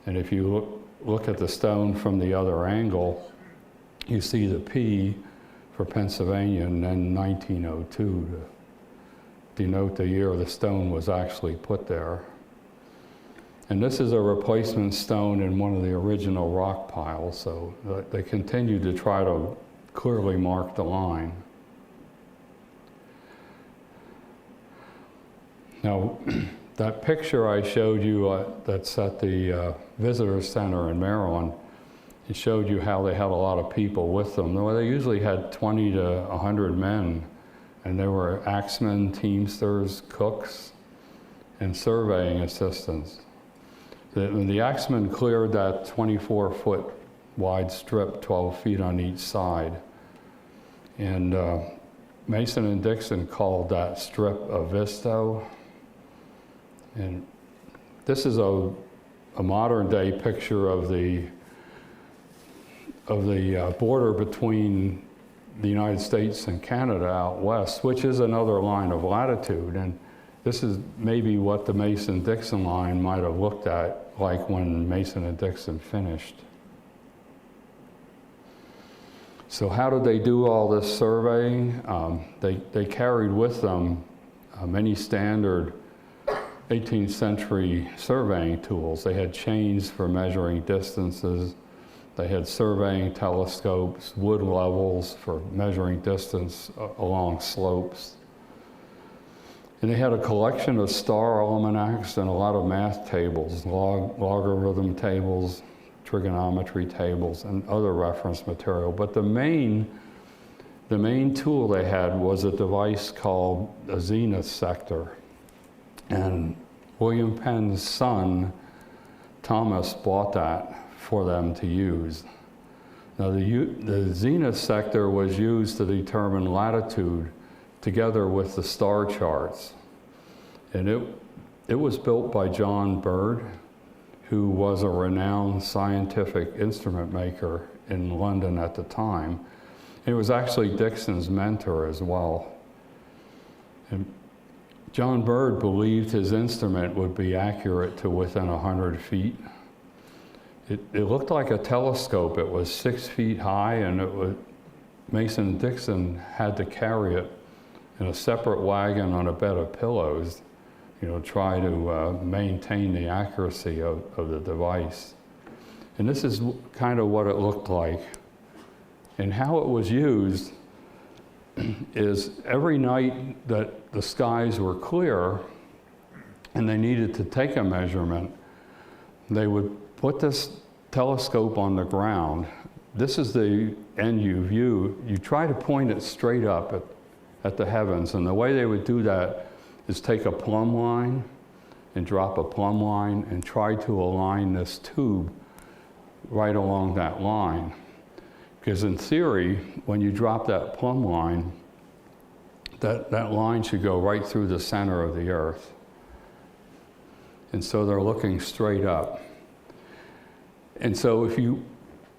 And if you look at the stone from the other angle, you see the P for Pennsylvania and then 1902 to denote the year the stone was actually put there. And this is a replacement stone in one of the original rock piles, so they continue to try to clearly mark the line. Now, that picture I showed you that's at the Visitor Center in Maryland, it showed you how they had a lot of people with them. Well, they usually had 20 to 100 men, and there were axemen, teamsters, cooks, and surveying assistants. The axemen cleared that 24-foot wide strip, 12 feet on each side. And Mason and Dixon called that strip a visto. And this is a modern day picture of the border between the United States and Canada out west, which is another line of latitude. And this is maybe what the Mason-Dixon line might have looked like when Mason and Dixon finished. So how did they do all this surveying? They carried with them many standard 18th century surveying tools. They had chains for measuring distances. They had surveying telescopes, wood levels for measuring distance along slopes. And they had a collection of star almanacs and a lot of math tables, logarithm tables, trigonometry tables, and other reference material. But the main tool they had was a device called a zenith sector. And William Penn's son, Thomas, bought that for them to use. Now the zenith sector was used to determine latitude together with the star charts. And it was built by John Bird, who was a renowned scientific instrument maker in London at the time. It was actually Dixon's mentor as well. And John Bird believed his instrument would be accurate to within 100 feet. It looked like a telescope. It was 6 feet high, and Mason-Dixon had to carry it in a separate wagon on a bed of pillows, try to maintain the accuracy of the device. And this is kind of what it looked like. And how it was used is every night that the skies were clear and they needed to take a measurement, they would put this telescope on the ground. This is the end view. You try to point it straight up at the heavens, and the way they would do that is take a plumb line and drop a plumb line and try to align this tube right along that line. Because in theory, when you drop that plumb line, that line should go right through the center of the Earth. And so they're looking straight up. And so if you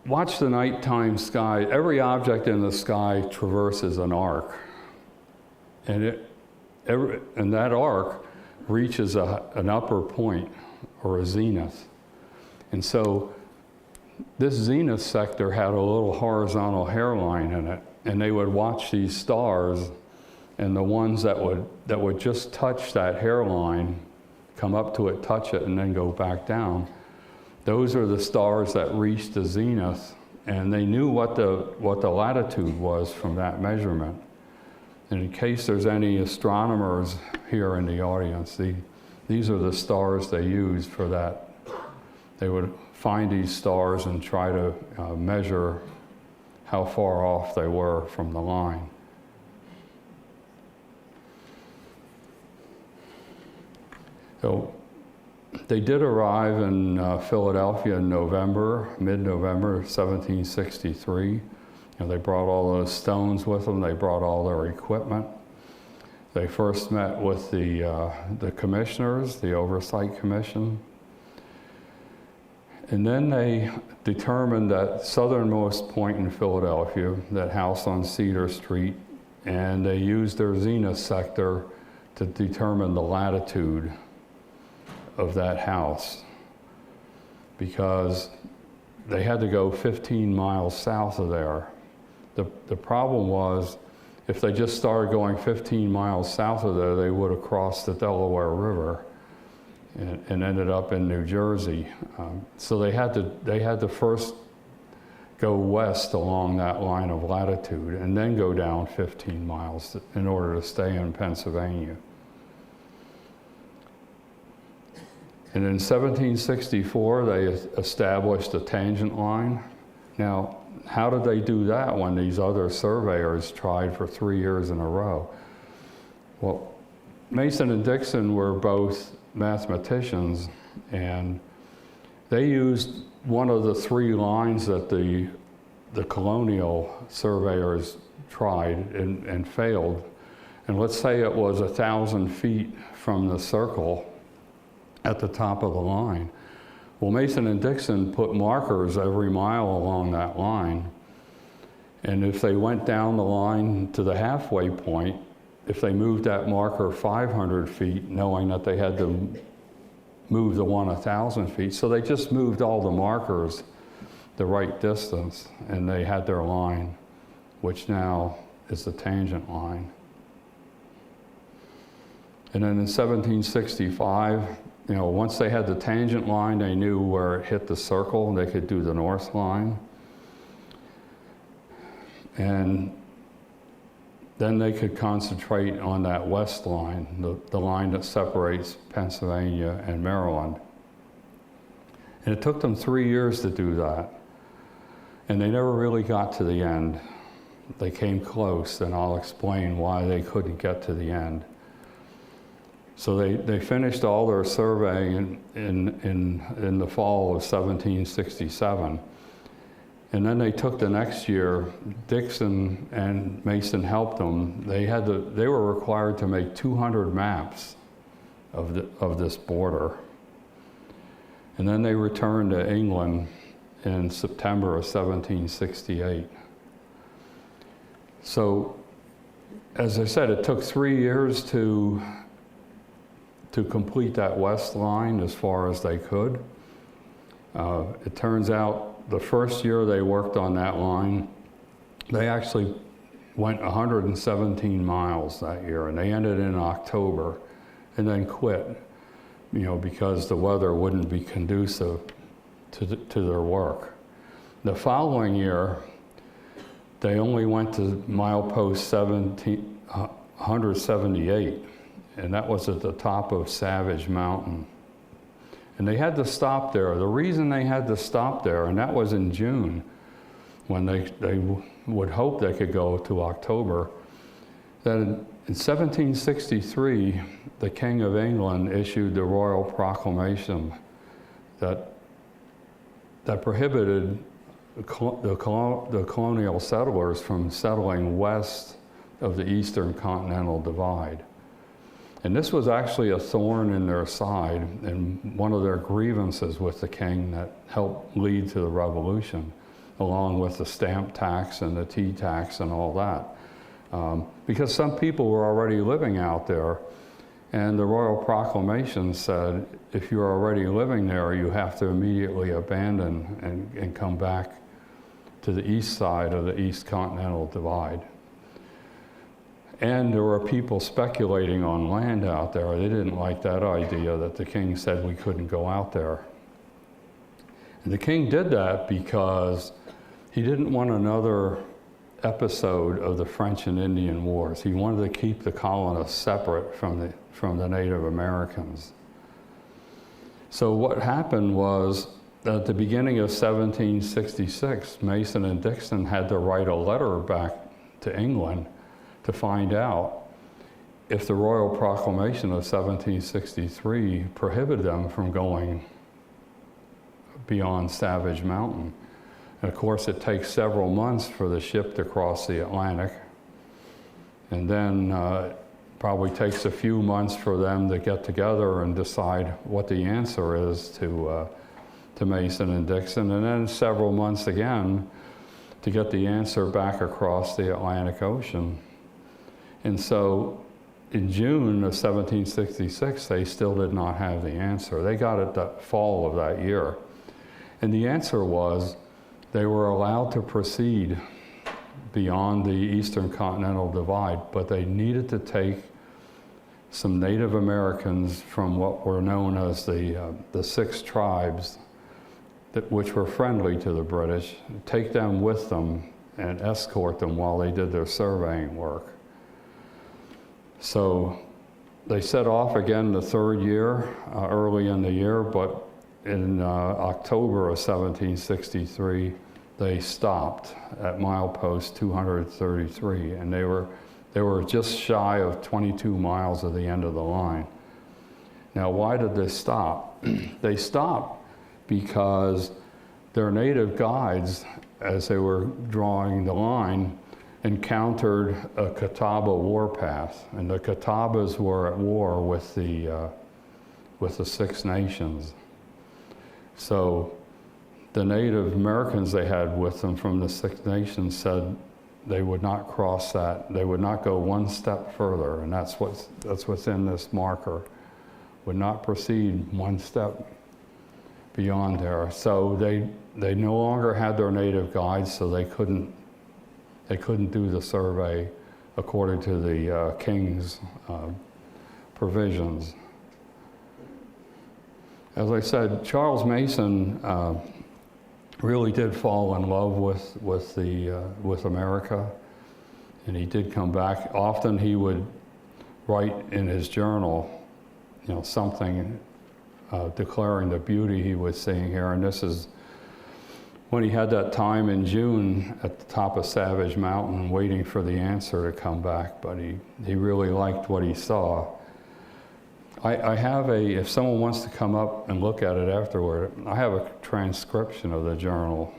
watch the nighttime sky, every object in the sky traverses an arc. And that arc reaches an upper point, or a zenith. And so this zenith sector had a little horizontal hairline in it, and they would watch these stars, and the ones that would just touch that hairline, come up to it, touch it, and then go back down. Those are the stars that reached the zenith, and they knew what the latitude was from that measurement. And in case there's any astronomers here in the audience, these are the stars they used for that. They would find these stars and try to measure how far off they were from the line. So they did arrive in Philadelphia in mid-November 1763. They brought all those stones with them. They brought all their equipment. They first met with the commissioners, the Oversight Commission. And then they determined that southernmost point in Philadelphia, that house on Cedar Street, and they used their zenith sector to determine the latitude of that house, because they had to go 15 miles south of there. The problem was, if they just started going 15 miles south of there, they would have crossed the Delaware River and ended up in New Jersey. So they had to first go west along that line of latitude and then go down 15 miles in order to stay in Pennsylvania. And in 1764, they established a tangent line. Now, how did they do that when these other surveyors tried for 3 years in a row? Well, Mason and Dixon were both mathematicians, and they used one of the 3 lines that the colonial surveyors tried and failed. And let's say it was 1,000 feet from the circle at the top of the line. Well, Mason and Dixon put markers every mile along that line. And if they went down the line to the halfway point, if they moved that marker 500 feet, knowing that they had to move the one 1,000 feet, so they just moved all the markers the right distance, and they had their line, which now is the tangent line. And then in 1765, once they had the tangent line, they knew where it hit the circle, and they could do the north line. And then they could concentrate on that west line, the line that separates Pennsylvania and Maryland. And it took them 3 years to do that. And they never really got to the end. They came close, and I'll explain why they couldn't get to the end. So they finished all their surveying in the fall of 1767. And then they took the next year. Dixon and Mason helped them. They were required to make 200 maps of this border. And then they returned to England in September of 1768. So, as I said, it took 3 years to complete that west line as far as they could. It turns out the first year they worked on that line, they actually went 117 miles that year, and they ended in October and then quit, because the weather wouldn't be conducive to their work. The following year, they only went to milepost 178, and that was at the top of Savage Mountain. And they had to stop there. The reason they had to stop there, and that was in June, when they would hope they could go to October, that in 1763, the King of England issued the Royal Proclamation that prohibited the colonial settlers from settling west of the Eastern Continental Divide. And this was actually a thorn in their side and one of their grievances with the king that helped lead to the revolution, along with the stamp tax and the tea tax and all that. Because some people were already living out there, and the Royal Proclamation said, if you're already living there, you have to immediately abandon and come back to the east side of the East Continental Divide. And there were people speculating on land out there. They didn't like that idea that the king said we couldn't go out there. And the king did that because he didn't want another episode of the French and Indian Wars. He wanted to keep the colonists separate from the Native Americans. So what happened was, at the beginning of 1766, Mason-Dixon had to write a letter back to England to find out if the Royal Proclamation of 1763 prohibited them from going beyond Savage Mountain. And of course, it takes several months for the ship to cross the Atlantic. And then probably takes a few months for them to get together and decide what the answer is to Mason-Dixon. And then several months again to get the answer back across the Atlantic Ocean. And so in June of 1766, they still did not have the answer. They got it that fall of that year. And the answer was they were allowed to proceed beyond the Eastern Continental Divide, but they needed to take some Native Americans from what were known as the 6 tribes, which were friendly to the British, take them with them and escort them while they did their surveying work. So they set off again the third year, early in the year, but in October of 1763, they stopped at milepost 233, and they were just shy of 22 miles of the end of the line. Now, why did they stop? They stopped because their native guides, as they were drawing the line, encountered a Catawba warpath, and the Catawbas were at war with the 6 Nations. So the Native Americans they had with them from the 6 Nations said they would not cross that. They would not go one step further, and that's what's in this marker. Would not proceed one step beyond there. So they no longer had their native guides, so they couldn't do the survey according to the king's provisions. As I said, Charles Mason really did fall in love with America, and he did come back. Often he would write in his journal, something declaring the beauty he was seeing here. And this is when he had that time in June at the top of Savage Mountain waiting for the answer to come back, but he really liked what he saw. I have if someone wants to come up and look at it afterward, I have a transcription of the journal,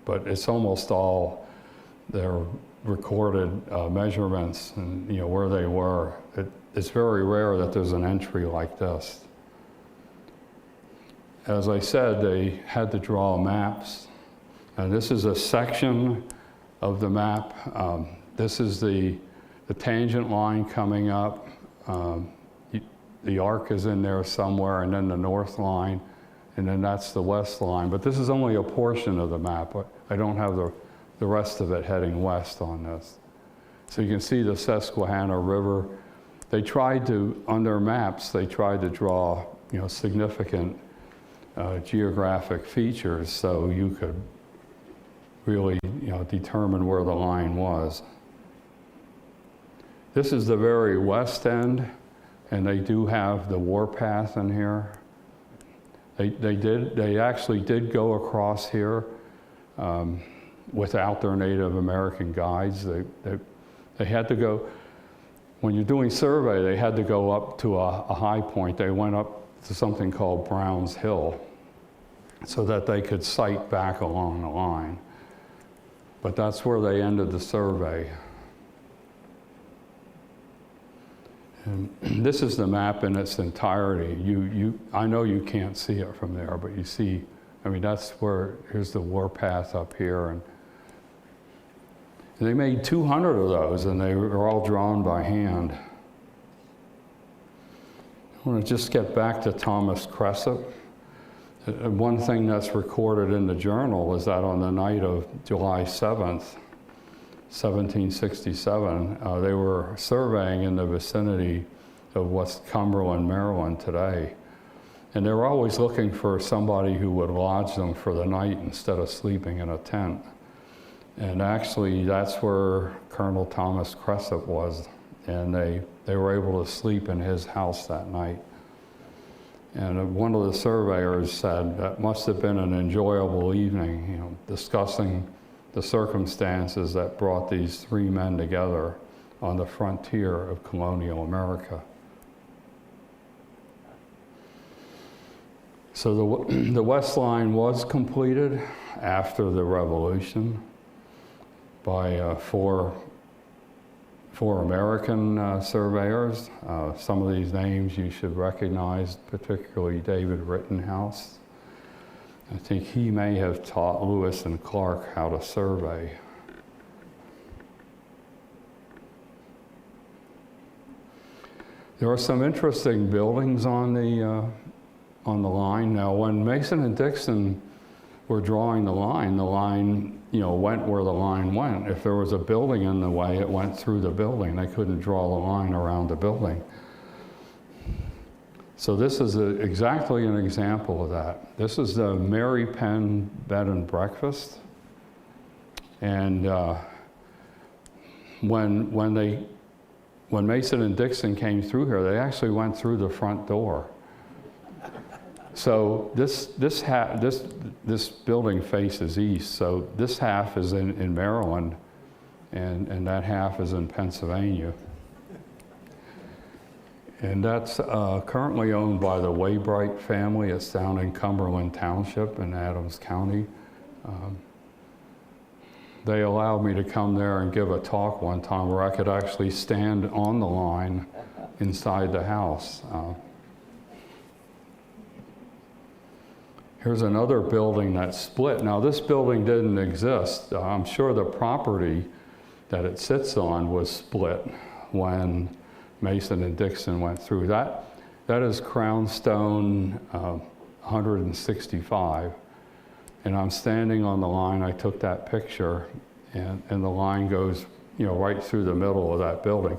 but it's almost all their recorded measurements and where they were. It's very rare that there's an entry like this. As I said, they had to draw maps, and this is a section of the map. This is the tangent line coming up. The arc is in there somewhere, and then the north line, and then that's the west line. But this is only a portion of the map. I don't have the rest of it heading west on this. So you can see the Susquehanna River. They tried to, on their maps, they tried to draw, significant geographic features so you could really, determine where the line was. This is the very west end, and they do have the warpath in here. They actually did go across here without their Native American guides. They had to go, when you're doing survey, they had to go up to a high point. They went up to something called Brown's Hill so that they could sight back along the line. But that's where they ended the survey. And this is the map in its entirety. I know you can't see it from there, but you see, that's where, here's the warpath up here. And they made 200 of those, and they were all drawn by hand. I want to just get back to Thomas Cressup. One thing that's recorded in the journal is that on the night of July 7th, 1767, they were surveying in the vicinity of what's Cumberland, Maryland today. And they were always looking for somebody who would lodge them for the night instead of sleeping in a tent. And actually, that's where Colonel Thomas Cressup was. And they were able to sleep in his house that night. And one of the surveyors said that must have been an enjoyable evening, discussing the circumstances that brought these three men together on the frontier of colonial America. So the West Line was completed after the Revolution by four American surveyors. Some of these names you should recognize, particularly David Rittenhouse. I think he may have taught Lewis and Clark how to survey. There are some interesting buildings on the line. Now, when Mason and Dixon were drawing the line, went where the line went. If there was a building in the way, it went through the building. They couldn't draw the line around the building. So this is exactly an example of that. This is the Mary Penn Bed and Breakfast. And when Mason and Dixon came through here, they actually went through the front door. So this building faces east. So this half is in Maryland, and that half is in Pennsylvania. And that's currently owned by the Waybright family. It's down in Cumberland Township in Adams County. They allowed me to come there and give a talk one time where I could actually stand on the line inside the house. Here's another building that's split. Now, this building didn't exist. I'm sure the property that it sits on was split when Mason and Dixon went through. That is Crownstone 165. And I'm standing on the line. I took that picture, and the line goes, right through the middle of that building.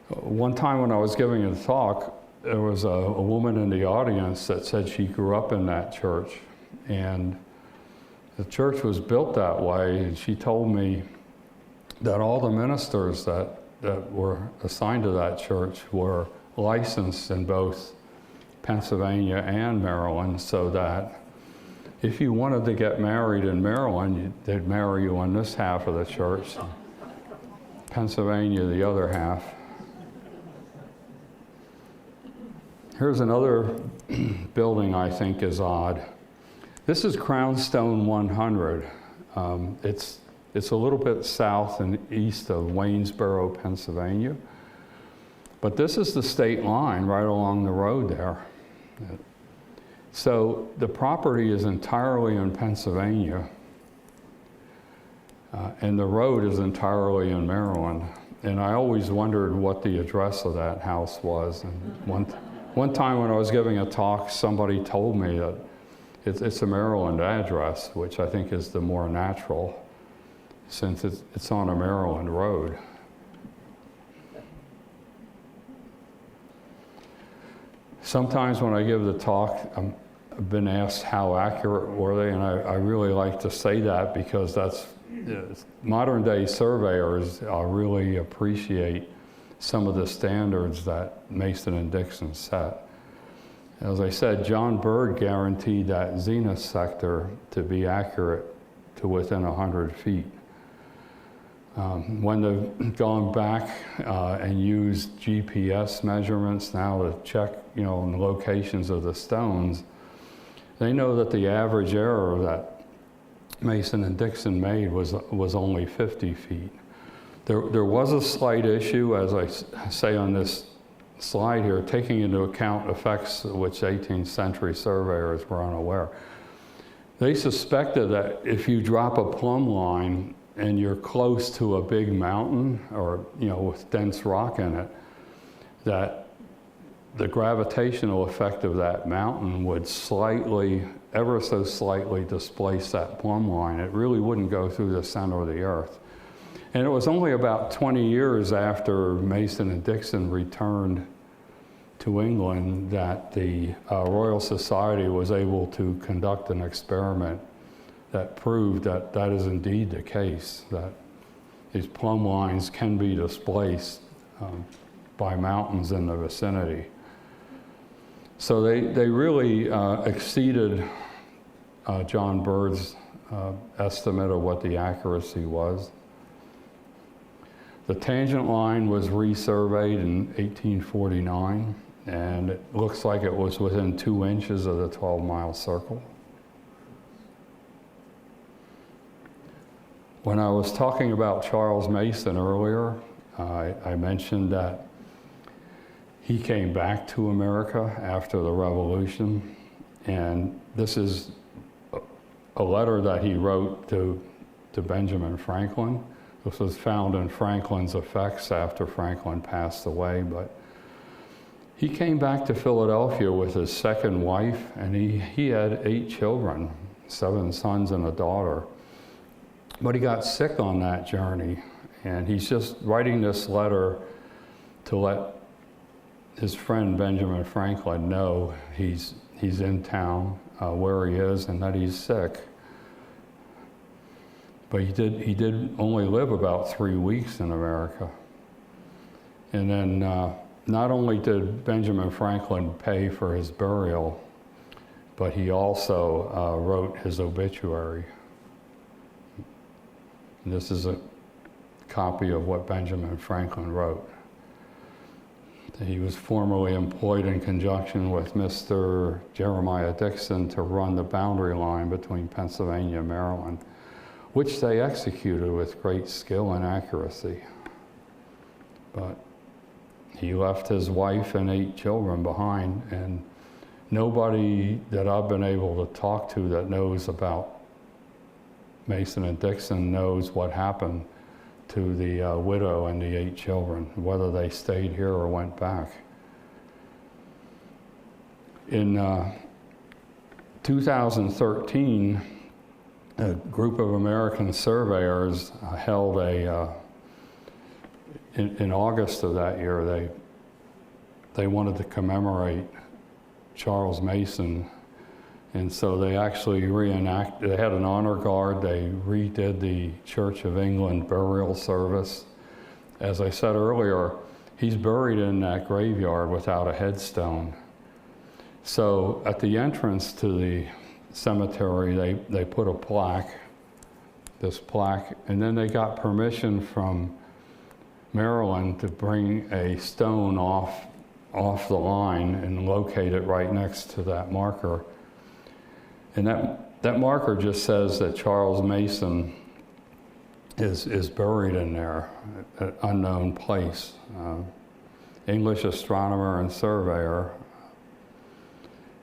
One time when I was giving a talk, there was a woman in the audience that said she grew up in that church, and the church was built that way. And she told me that all the ministers that were assigned to that church were licensed in both Pennsylvania and Maryland, so that if you wanted to get married in Maryland, they'd marry you in this half of the church, Pennsylvania the other half. Here's another building I think is odd. This is Crownstone 100. It's a little bit south and east of Waynesboro, Pennsylvania. But this is the state line right along the road there. So the property is entirely in Pennsylvania, and the road is entirely in Maryland. And I always wondered what the address of that house was. And one time when I was giving a talk, somebody told me that it's a Maryland address, which I think is the more natural, since it's on a Maryland road. Sometimes when I give the talk, I've been asked how accurate were they, and I really like to say that because modern day surveyors really appreciate some of the standards that Mason and Dixon set. As I said, John Bird guaranteed that zenith sector to be accurate to within 100 feet. When they've gone back and used GPS measurements now to check, the locations of the stones, they know that the average error that Mason and Dixon made was only 50 feet. There was a slight issue, as I say on this slide here, taking into account effects of which 18th century surveyors were unaware. They suspected that if you drop a plumb line and you're close to a big mountain or, with dense rock in it, that the gravitational effect of that mountain would ever so slightly displace that plumb line. It really wouldn't go through the center of the earth. And it was only about 20 years after Mason and Dixon returned to England that the Royal Society was able to conduct an experiment that proved that that is indeed the case, that these plumb lines can be displaced by mountains in the vicinity. So they really exceeded John Bird's estimate of what the accuracy was. The tangent line was resurveyed in 1849, and it looks like it was within 2 inches of the 12-mile circle. When I was talking about Charles Mason earlier, I mentioned that he came back to America after the Revolution, and this is a letter that he wrote to Benjamin Franklin. This was found in Franklin's effects after Franklin passed away, but he came back to Philadelphia with his second wife, and he had 8 children, 7 sons and a daughter. But he got sick on that journey, and he's just writing this letter to let his friend Benjamin Franklin know he's in town where he is and that he's sick. But he did only live about 3 weeks in America. And then not only did Benjamin Franklin pay for his burial, but he also wrote his obituary. And this is a copy of what Benjamin Franklin wrote. He was formerly employed in conjunction with Mr. Jeremiah Dixon to run the boundary line between Pennsylvania and Maryland, which they executed with great skill and accuracy. But he left his wife and 8 children behind, and nobody that I've been able to talk to that knows about Mason and Dixon knows what happened to the widow and the 8 children, whether they stayed here or went back. In 2013, a group of American surveyors held in August of that year, they wanted to commemorate Charles Mason. And so they actually they had an honor guard, they redid the Church of England burial service. As I said earlier, he's buried in that graveyard without a headstone. So at the entrance to the cemetery, they put a plaque, this plaque, and then they got permission from Maryland to bring a stone off the line and locate it right next to that marker. And that marker just says that Charles Mason is buried in there, at an unknown place. English astronomer and surveyor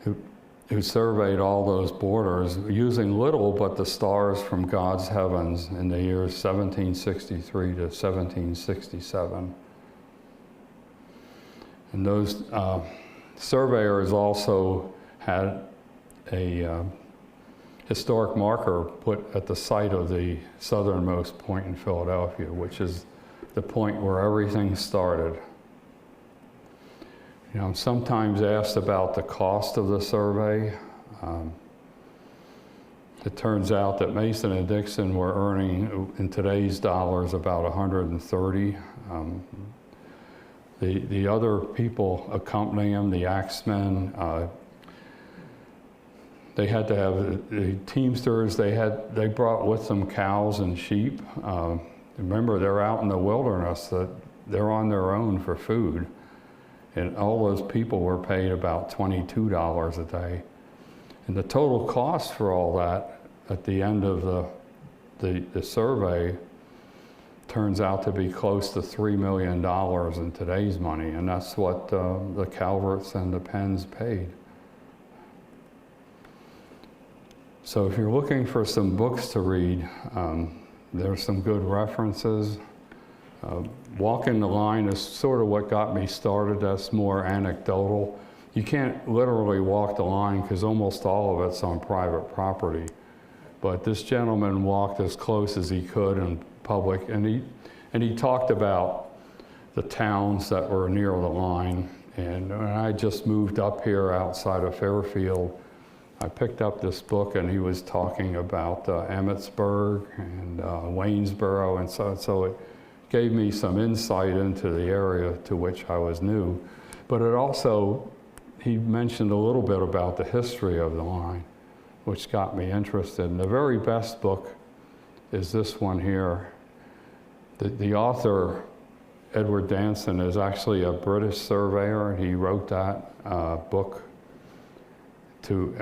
who surveyed all those borders using little but the stars from God's heavens in the years 1763 to 1767. And those surveyors also had a historic marker put at the site of the southernmost point in Philadelphia, which is the point where everything started. You know, I'm sometimes asked about the cost of the survey. It turns out that Mason and Dixon were earning, in today's dollars, about 130. The other people accompanying them, the axemen, they had to have the teamsters. They brought with them cows and sheep. Remember, they're out in the wilderness. They're on their own for food, and all those people were paid about $22 a day. And the total cost for all that at the end of the survey turns out to be close to $3 million in today's money, and that's what the Calverts and the Penns paid. So if you're looking for some books to read, there's some good references. Walking the Line is sort of what got me started. That's more anecdotal. You can't literally walk the line because almost all of it's on private property. But this gentleman walked as close as he could in public, and he talked about the towns that were near the line. And when I just moved up here outside of Fairfield, I picked up this book, and he was talking about Emmitsburg and Waynesboro, and so it gave me some insight into the area to which I was new. But it also, he mentioned a little bit about the history of the line, which got me interested. And the very best book is this one here. The author, Edward Danson, is actually a British surveyor, and he wrote that book to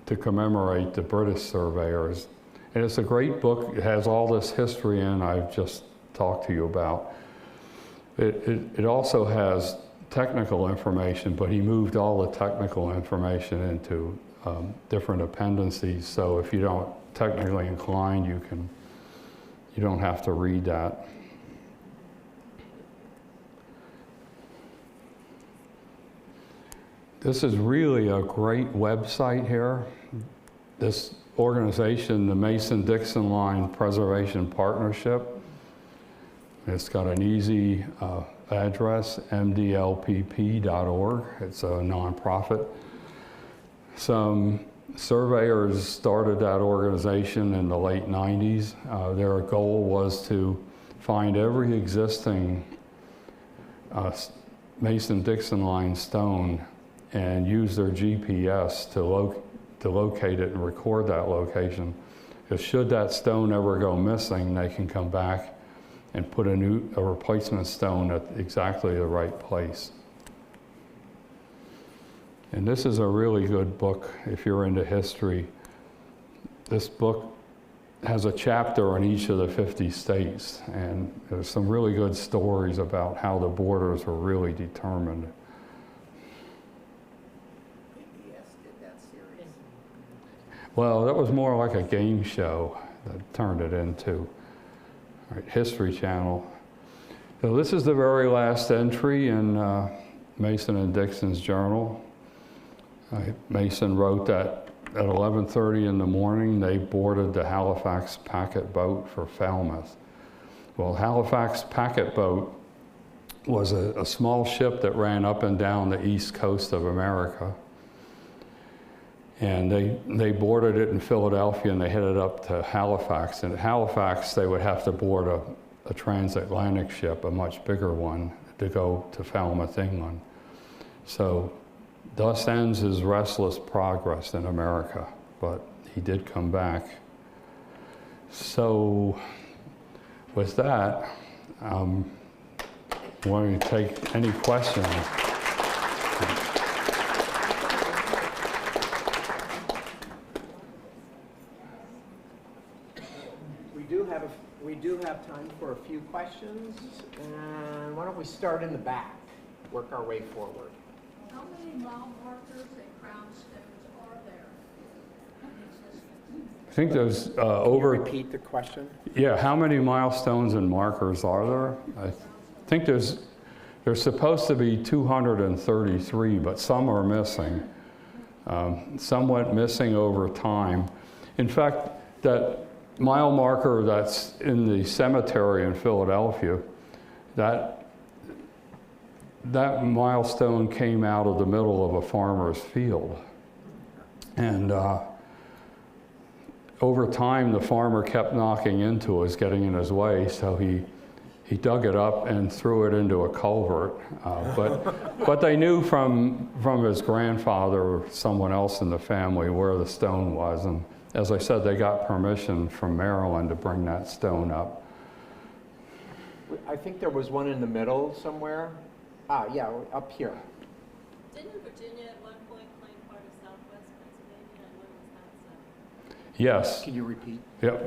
to commemorate the British surveyors. And it's a great book. It has all this history in I've just talked to you about. It also has technical information, but he moved all the technical information into different appendices. So if you don't technically inclined, you don't have to read that. This is really a great website here. This organization, the Mason-Dixon Line Preservation Partnership, it's got an easy address, mdlpp.org. It's a nonprofit. Some surveyors started that organization in the late 90s. Their goal was to find every existing Mason-Dixon Line stone and use their GPS to locate it and record that location. Because should that stone ever go missing, they can come back and put a replacement stone at exactly the right place. And this is a really good book if you're into history. This book has a chapter on each of the 50 states, and there's some really good stories about how the borders were really determined. Well, that was more like a game show that turned it into. All right, History Channel. So this is the very last entry in Mason and Dixon's journal. Mason wrote that at 11:30 in the morning, they boarded the Halifax packet boat for Falmouth. Well, Halifax packet boat was a small ship that ran up and down the east coast of America. And they boarded it in Philadelphia, and they headed up to Halifax. And at Halifax, they would have to board a transatlantic ship, a much bigger one, to go to Falmouth, England. So thus ends his restless progress in America, but he did come back. So with that, I'm wanting to take any questions. We do have time for a few questions, and why don't we start in the back, work our way forward. How many mile markers and crown stones are there in existence? I think there's Can you over... repeat the question? Yeah, how many milestones and markers are there? I think there's supposed to be 233, but some are missing. Some went missing over time. In fact, that mile marker that's in the cemetery in Philadelphia, that that milestone came out of the middle of a farmer's field. And over time, the farmer kept knocking into us, getting in his way, so he dug it up and threw it into a culvert. But they knew from his grandfather or someone else in the family where the stone was. And as I said, they got permission from Maryland to bring that stone up. I think there was one in the middle somewhere. Ah, yeah, up here. Didn't Virginia at one point claim part of southwest Pennsylvania, and when was that set? Yes. Can you repeat? Yeah,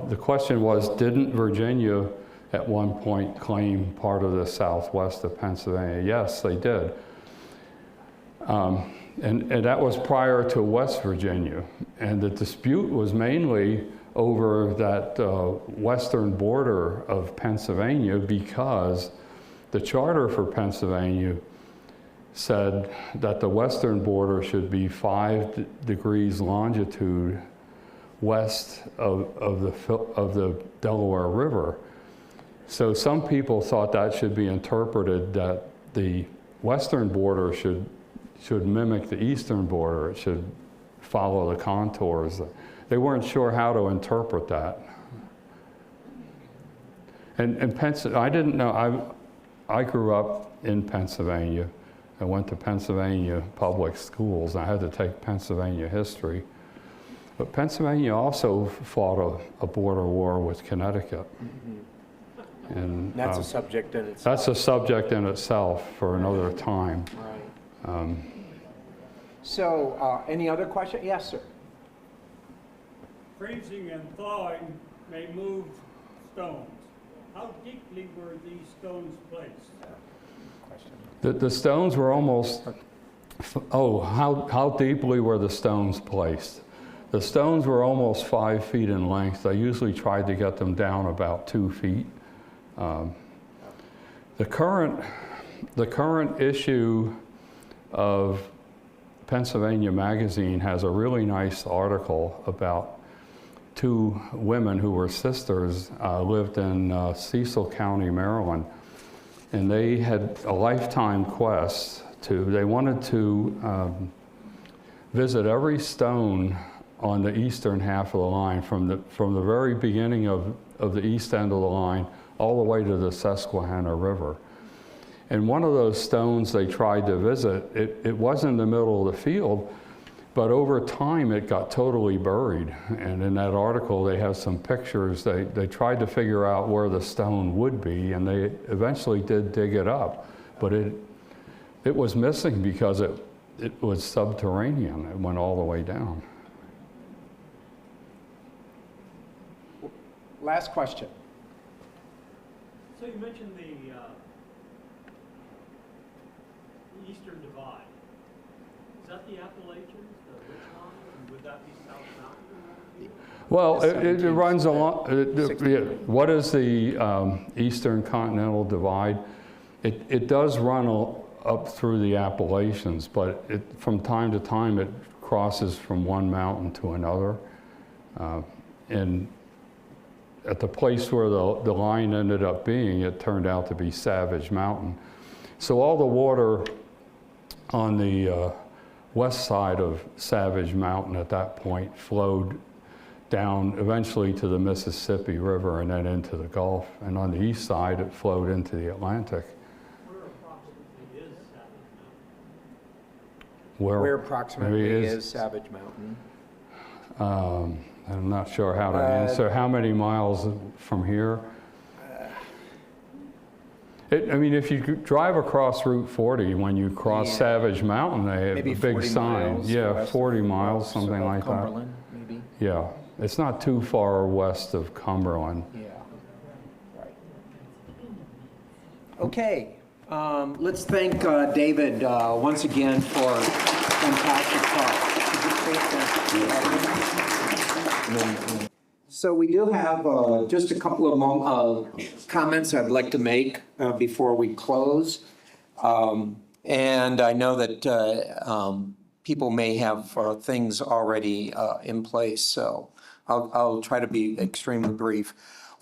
the question was, didn't Virginia at one point claim part of the southwest of Pennsylvania? Yes, they did. And that was prior to West Virginia. And the dispute was mainly over that western border of Pennsylvania, because the charter for Pennsylvania said that the western border should be 5 degrees longitude west of the Delaware River. So some people thought that should be interpreted that the western border should mimic the eastern border. It should follow the contours. They weren't sure how to interpret that. And I didn't know. I grew up in Pennsylvania. I went to Pennsylvania public schools. I had to take Pennsylvania history. But Pennsylvania also fought a border war with Connecticut. Mm-hmm. And That's a subject in itself. that's a subject in itself for another time. Right. So, any other question? Yes, sir. Freezing and thawing may move stones. How deeply were these stones placed? The stones were almost, how deeply were the stones placed? The stones were almost 5 feet in length. I usually tried to get them down about 2 feet. The current issue of Pennsylvania Magazine has a really nice article about 2 women who were sisters, lived in Cecil County, Maryland. And they had a lifetime quest they wanted to visit every stone on the eastern half of the line, from the very beginning of the east end of the line all the way to the Susquehanna River. And one of those stones they tried to visit, it was in the middle of the field, but over time it got totally buried. And in that article they have some pictures. They tried to figure out where the stone would be, and they eventually did dig it up, but it was missing because it was subterranean. It went all the way down. Last question. So you mentioned the Eastern Divide. Is that the Appalachians, the Ridge Line, and would that be South Mountain? Well, The it runs 17th, along. 16th. What is the Eastern Continental Divide? It does run up through the Appalachians, but from time to time it crosses from one mountain to another. And at the place where the line ended up being, it turned out to be Savage Mountain. So all the water on the west side of Savage Mountain at that point flowed down eventually to the Mississippi River and then into the Gulf. And on the east side, it flowed into the Atlantic. Where approximately is Savage Mountain? Where approximately it is Savage Mountain? I'm not sure how to answer. How many miles from here? I mean, if you drive across Route 40, when you cross Yeah. Savage Mountain, they have Maybe a big 40 sign. miles Yeah, west 40 of- miles, something of like that. Cumberland, maybe? Yeah, it's not too far west of Cumberland. Yeah, right. Okay, let's thank David once again for fantastic talk. So we do have just a couple of comments I'd like to make before we close. And I know that people may have things already in place, so I'll try to be extremely brief.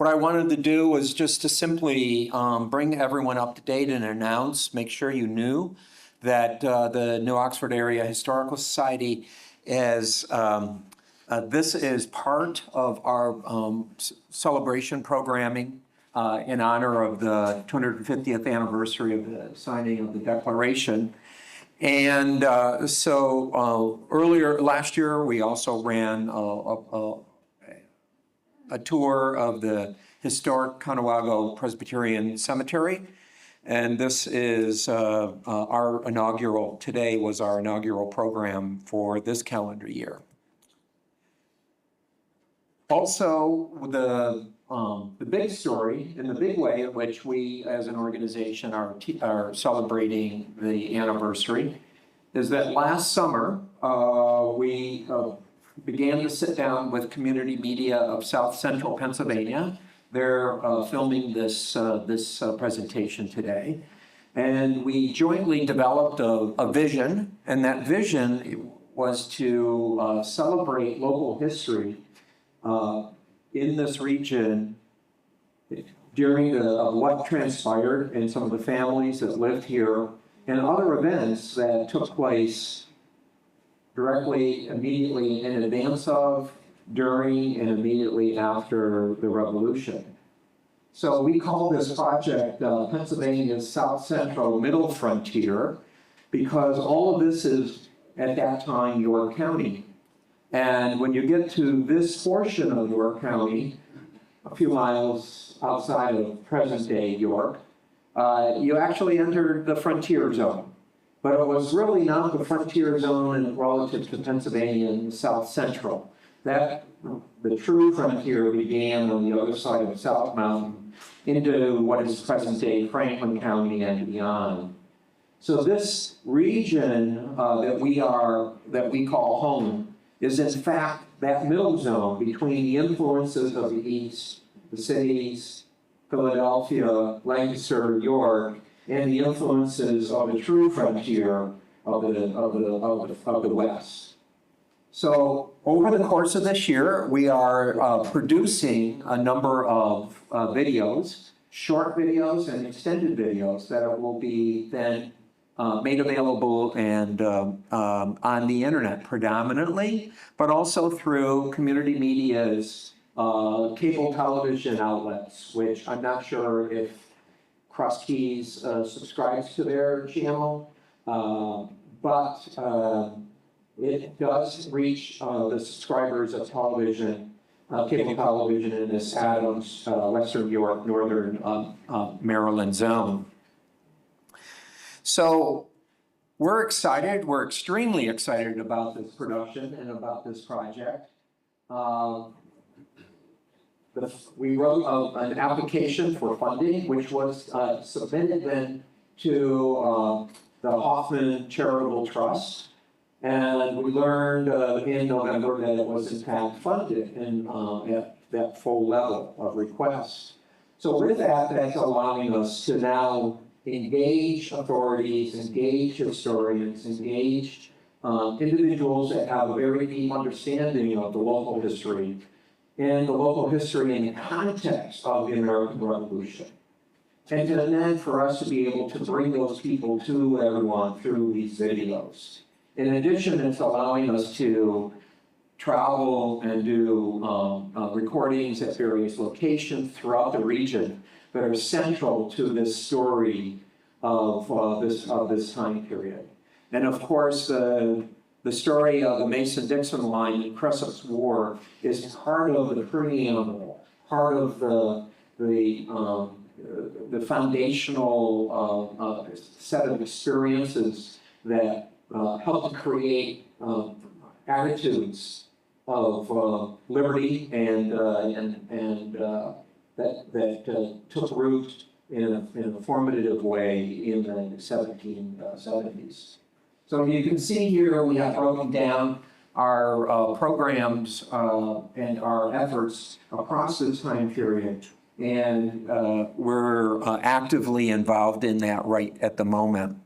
What I wanted to do was just to simply bring everyone up to date and announce, make sure you knew that the New Oxford Area Historical Society is, this is part of our celebration programming in honor of the 250th anniversary of the signing of the Declaration. And earlier last year, we also ran a tour of the historic Conewago Presbyterian Cemetery. And this is today was our inaugural program for this calendar year. Also, the big story and the big way in which we as an organization are celebrating the anniversary is that last summer, we began to sit down with community media of South Central Pennsylvania. They're filming this presentation today. And we jointly developed a vision, and that vision was to celebrate local history in this region during what transpired and some of the families that lived here and other events that took place directly, immediately in advance of, during, and immediately after the Revolution. So we call this project Pennsylvania's South Central Middle Frontier because all of this is, at that time, York County. And when you get to this portion of York County, a few miles outside of present-day York, you actually enter the frontier zone. But it was really not the frontier zone relative to Pennsylvania and South Central. The true frontier began on the other side of South Mountain into what is present-day Franklin County and beyond. So this region that we call home is in fact that middle zone between the influences of the East, the cities, Philadelphia, Lancaster, York, and the influences of the true frontier of the West. So over the course of this year, we are producing a number of videos, short videos and extended videos that will be then made available and on the internet predominantly, but also through community media's cable television outlets, which I'm not sure if Cross Keys subscribes to their channel, but it does reach the subscribers of television, cable television in this Adams, Western York, Northern Maryland zone. So we're excited, we're extremely excited about this production and about this project. We wrote an application for funding, which was submitted then to the Hoffman Charitable Trust. And we learned in November that it was in fact funded at that full level of request. So with that, that's allowing us to now engage authorities, engage historians, engage individuals that have a very deep understanding of the local history and the local history in the context of the American Revolution. And then for us to be able to bring those people to everyone through these videos. In addition, it's allowing us to travel and do recordings at various locations throughout the region that are central to this story of this time period. And of course, the story of the Mason-Dixon Line and Crescent's War is part of the preamble, part of the foundational set of experiences that help to create attitudes of liberty and that took root in a formative way in the 1770s. So you can see here we have broken down our programs and our efforts across this time period, and we're actively involved in that right at the moment.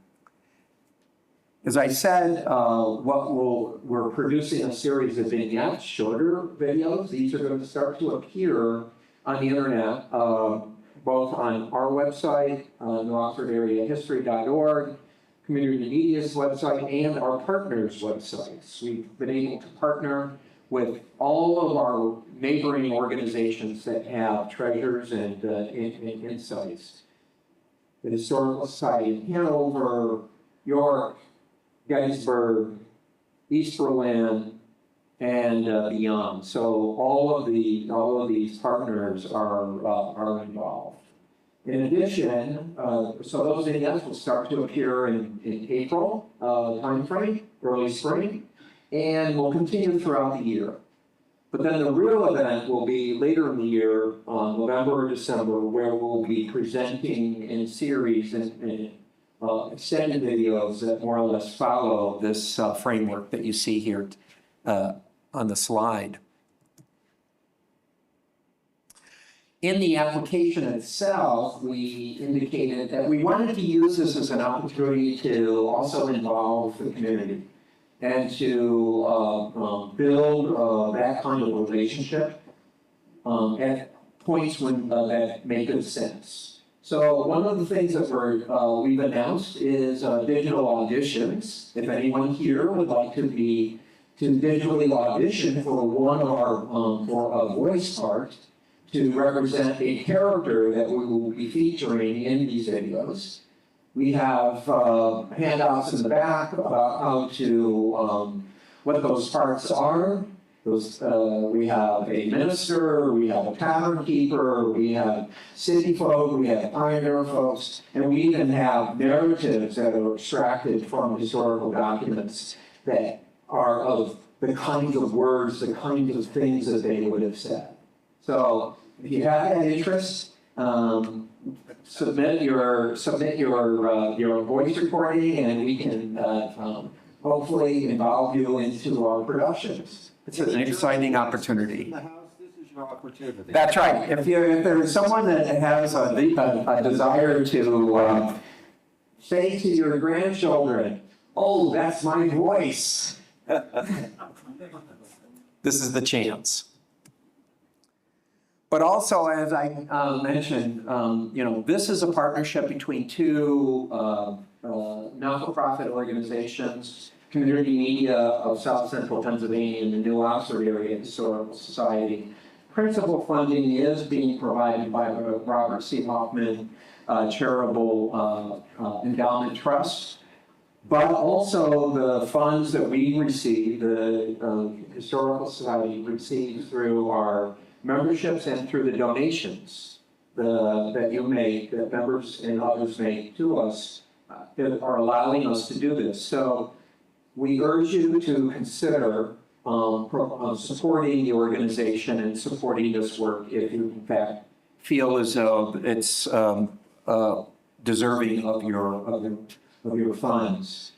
As I said, we're producing a series of vignettes, shorter videos. These are going to start to appear on the internet, both on our website, newoxfordareahistory.org, Community Media's website, and our partners' websites. We've been able to partner with all of our neighboring organizations that have treasures and insights. The Historical Society in Hanover, York, Gettysburg, East Berlin, and beyond. So all of these partners are involved. In addition, so those vignettes will start to appear in April timeframe, early spring, and will continue throughout the year. But then the real event will be later in the year, November or December, where we'll be presenting in series and extended videos that more or less follow this framework that you see here on the slide. In the application itself, we indicated that we wanted to use this as an opportunity to also involve the community and to build that kind of relationship at points when that make good sense. So one of the things that we've announced is digital auditions. If anyone here would like to digitally audition for one of our for a voice part to represent a character that we will be featuring in these videos. We have handouts in the back about how to, what those parts are. We have a minister, we have a tavern keeper, we have city folk, we have pioneer folks, and we even have narratives that are extracted from historical documents that are of the kinds of words, the kinds of things that they would have said. So if you have that interest, submit your voice recording, and we can hopefully involve you into our productions. It's an exciting opportunity. This is your opportunity. That's right. If there's someone that has a desire to say to your grandchildren, "Oh, that's my voice," this is the chance. But also, as I mentioned, this is a partnership between two not-for-profit organizations, Community Media of South Central Pennsylvania and the New Oxford Area Historical Society. Principal funding is being provided by the Robert C. Hoffman Charitable Endowment Trust, but also the funds that we receive, the Historical Society receives through our memberships and through the donations that you make, that members and others make to us, that are allowing us to do this. So we urge you to consider supporting the organization and supporting this work if you, in fact, feel as though it's deserving of your funds.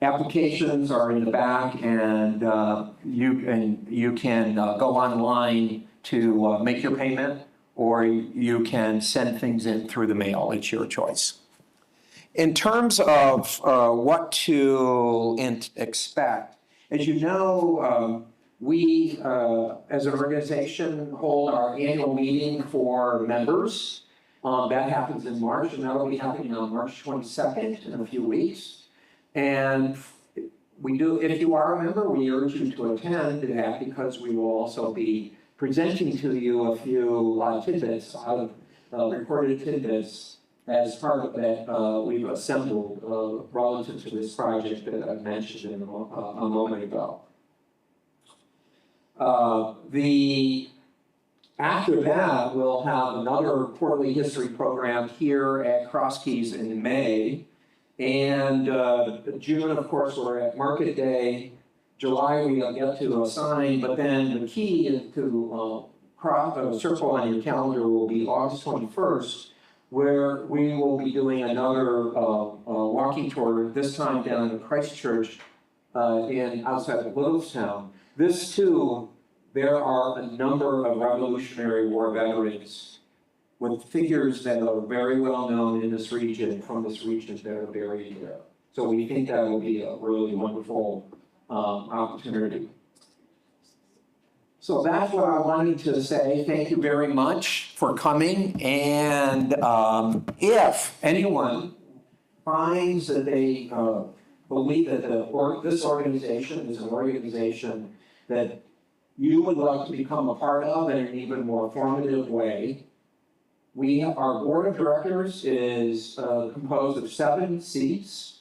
Applications are in the back, and you can go online to make your payment, or you can send things in through the mail. It's your choice. In terms of what to expect, as you know, we as an organization hold our annual meeting for members. That happens in March, and that'll be happening on March 22nd in a few weeks. And we do, if you are a member, we urge you to attend that, because we will also be presenting to you a few tidbits out of recorded tidbits as part of that we've assembled relative to this project that I mentioned a moment ago. After that, we'll have another quarterly history program here at Cross Keys in May. And June, of course, we're at Market Day. July, we get to assign, but then the key is to circle on your calendar will be August 21st, where we will be doing another walking tour, this time down in Christchurch outside of Littlestown. This too, there are a number of Revolutionary War veterans with figures that are very well known in this region, from this region, that are buried there. So we think that will be a really wonderful opportunity. So that's what I wanted to say. Thank you very much for coming. And if anyone finds that they believe that this organization is an organization that you would like to become a part of in an even more formative way, our board of directors is composed of 7 seats.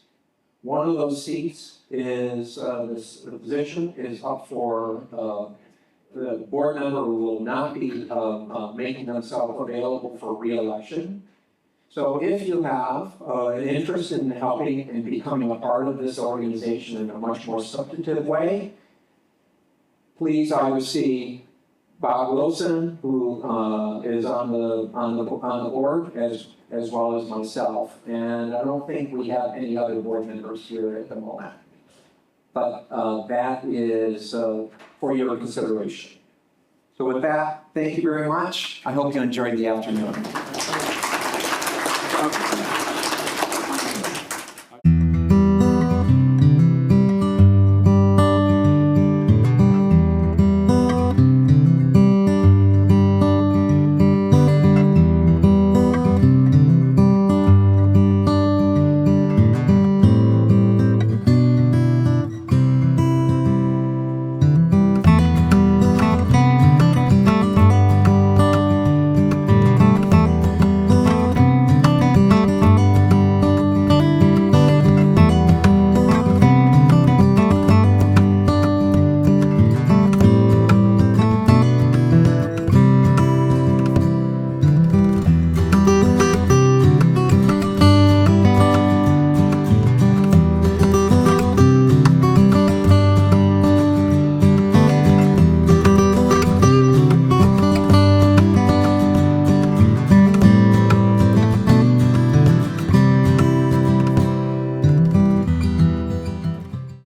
One of those seats is, the position is up for the board member who will not be making themselves available for re-election. So if you have an interest in helping and becoming a part of this organization in a much more substantive way, please either see Bob Wilson, who is on the board, as well as myself. And I don't think we have any other board members here at the moment. But that is for your consideration. So with that, thank you very much. I hope you enjoyed the afternoon.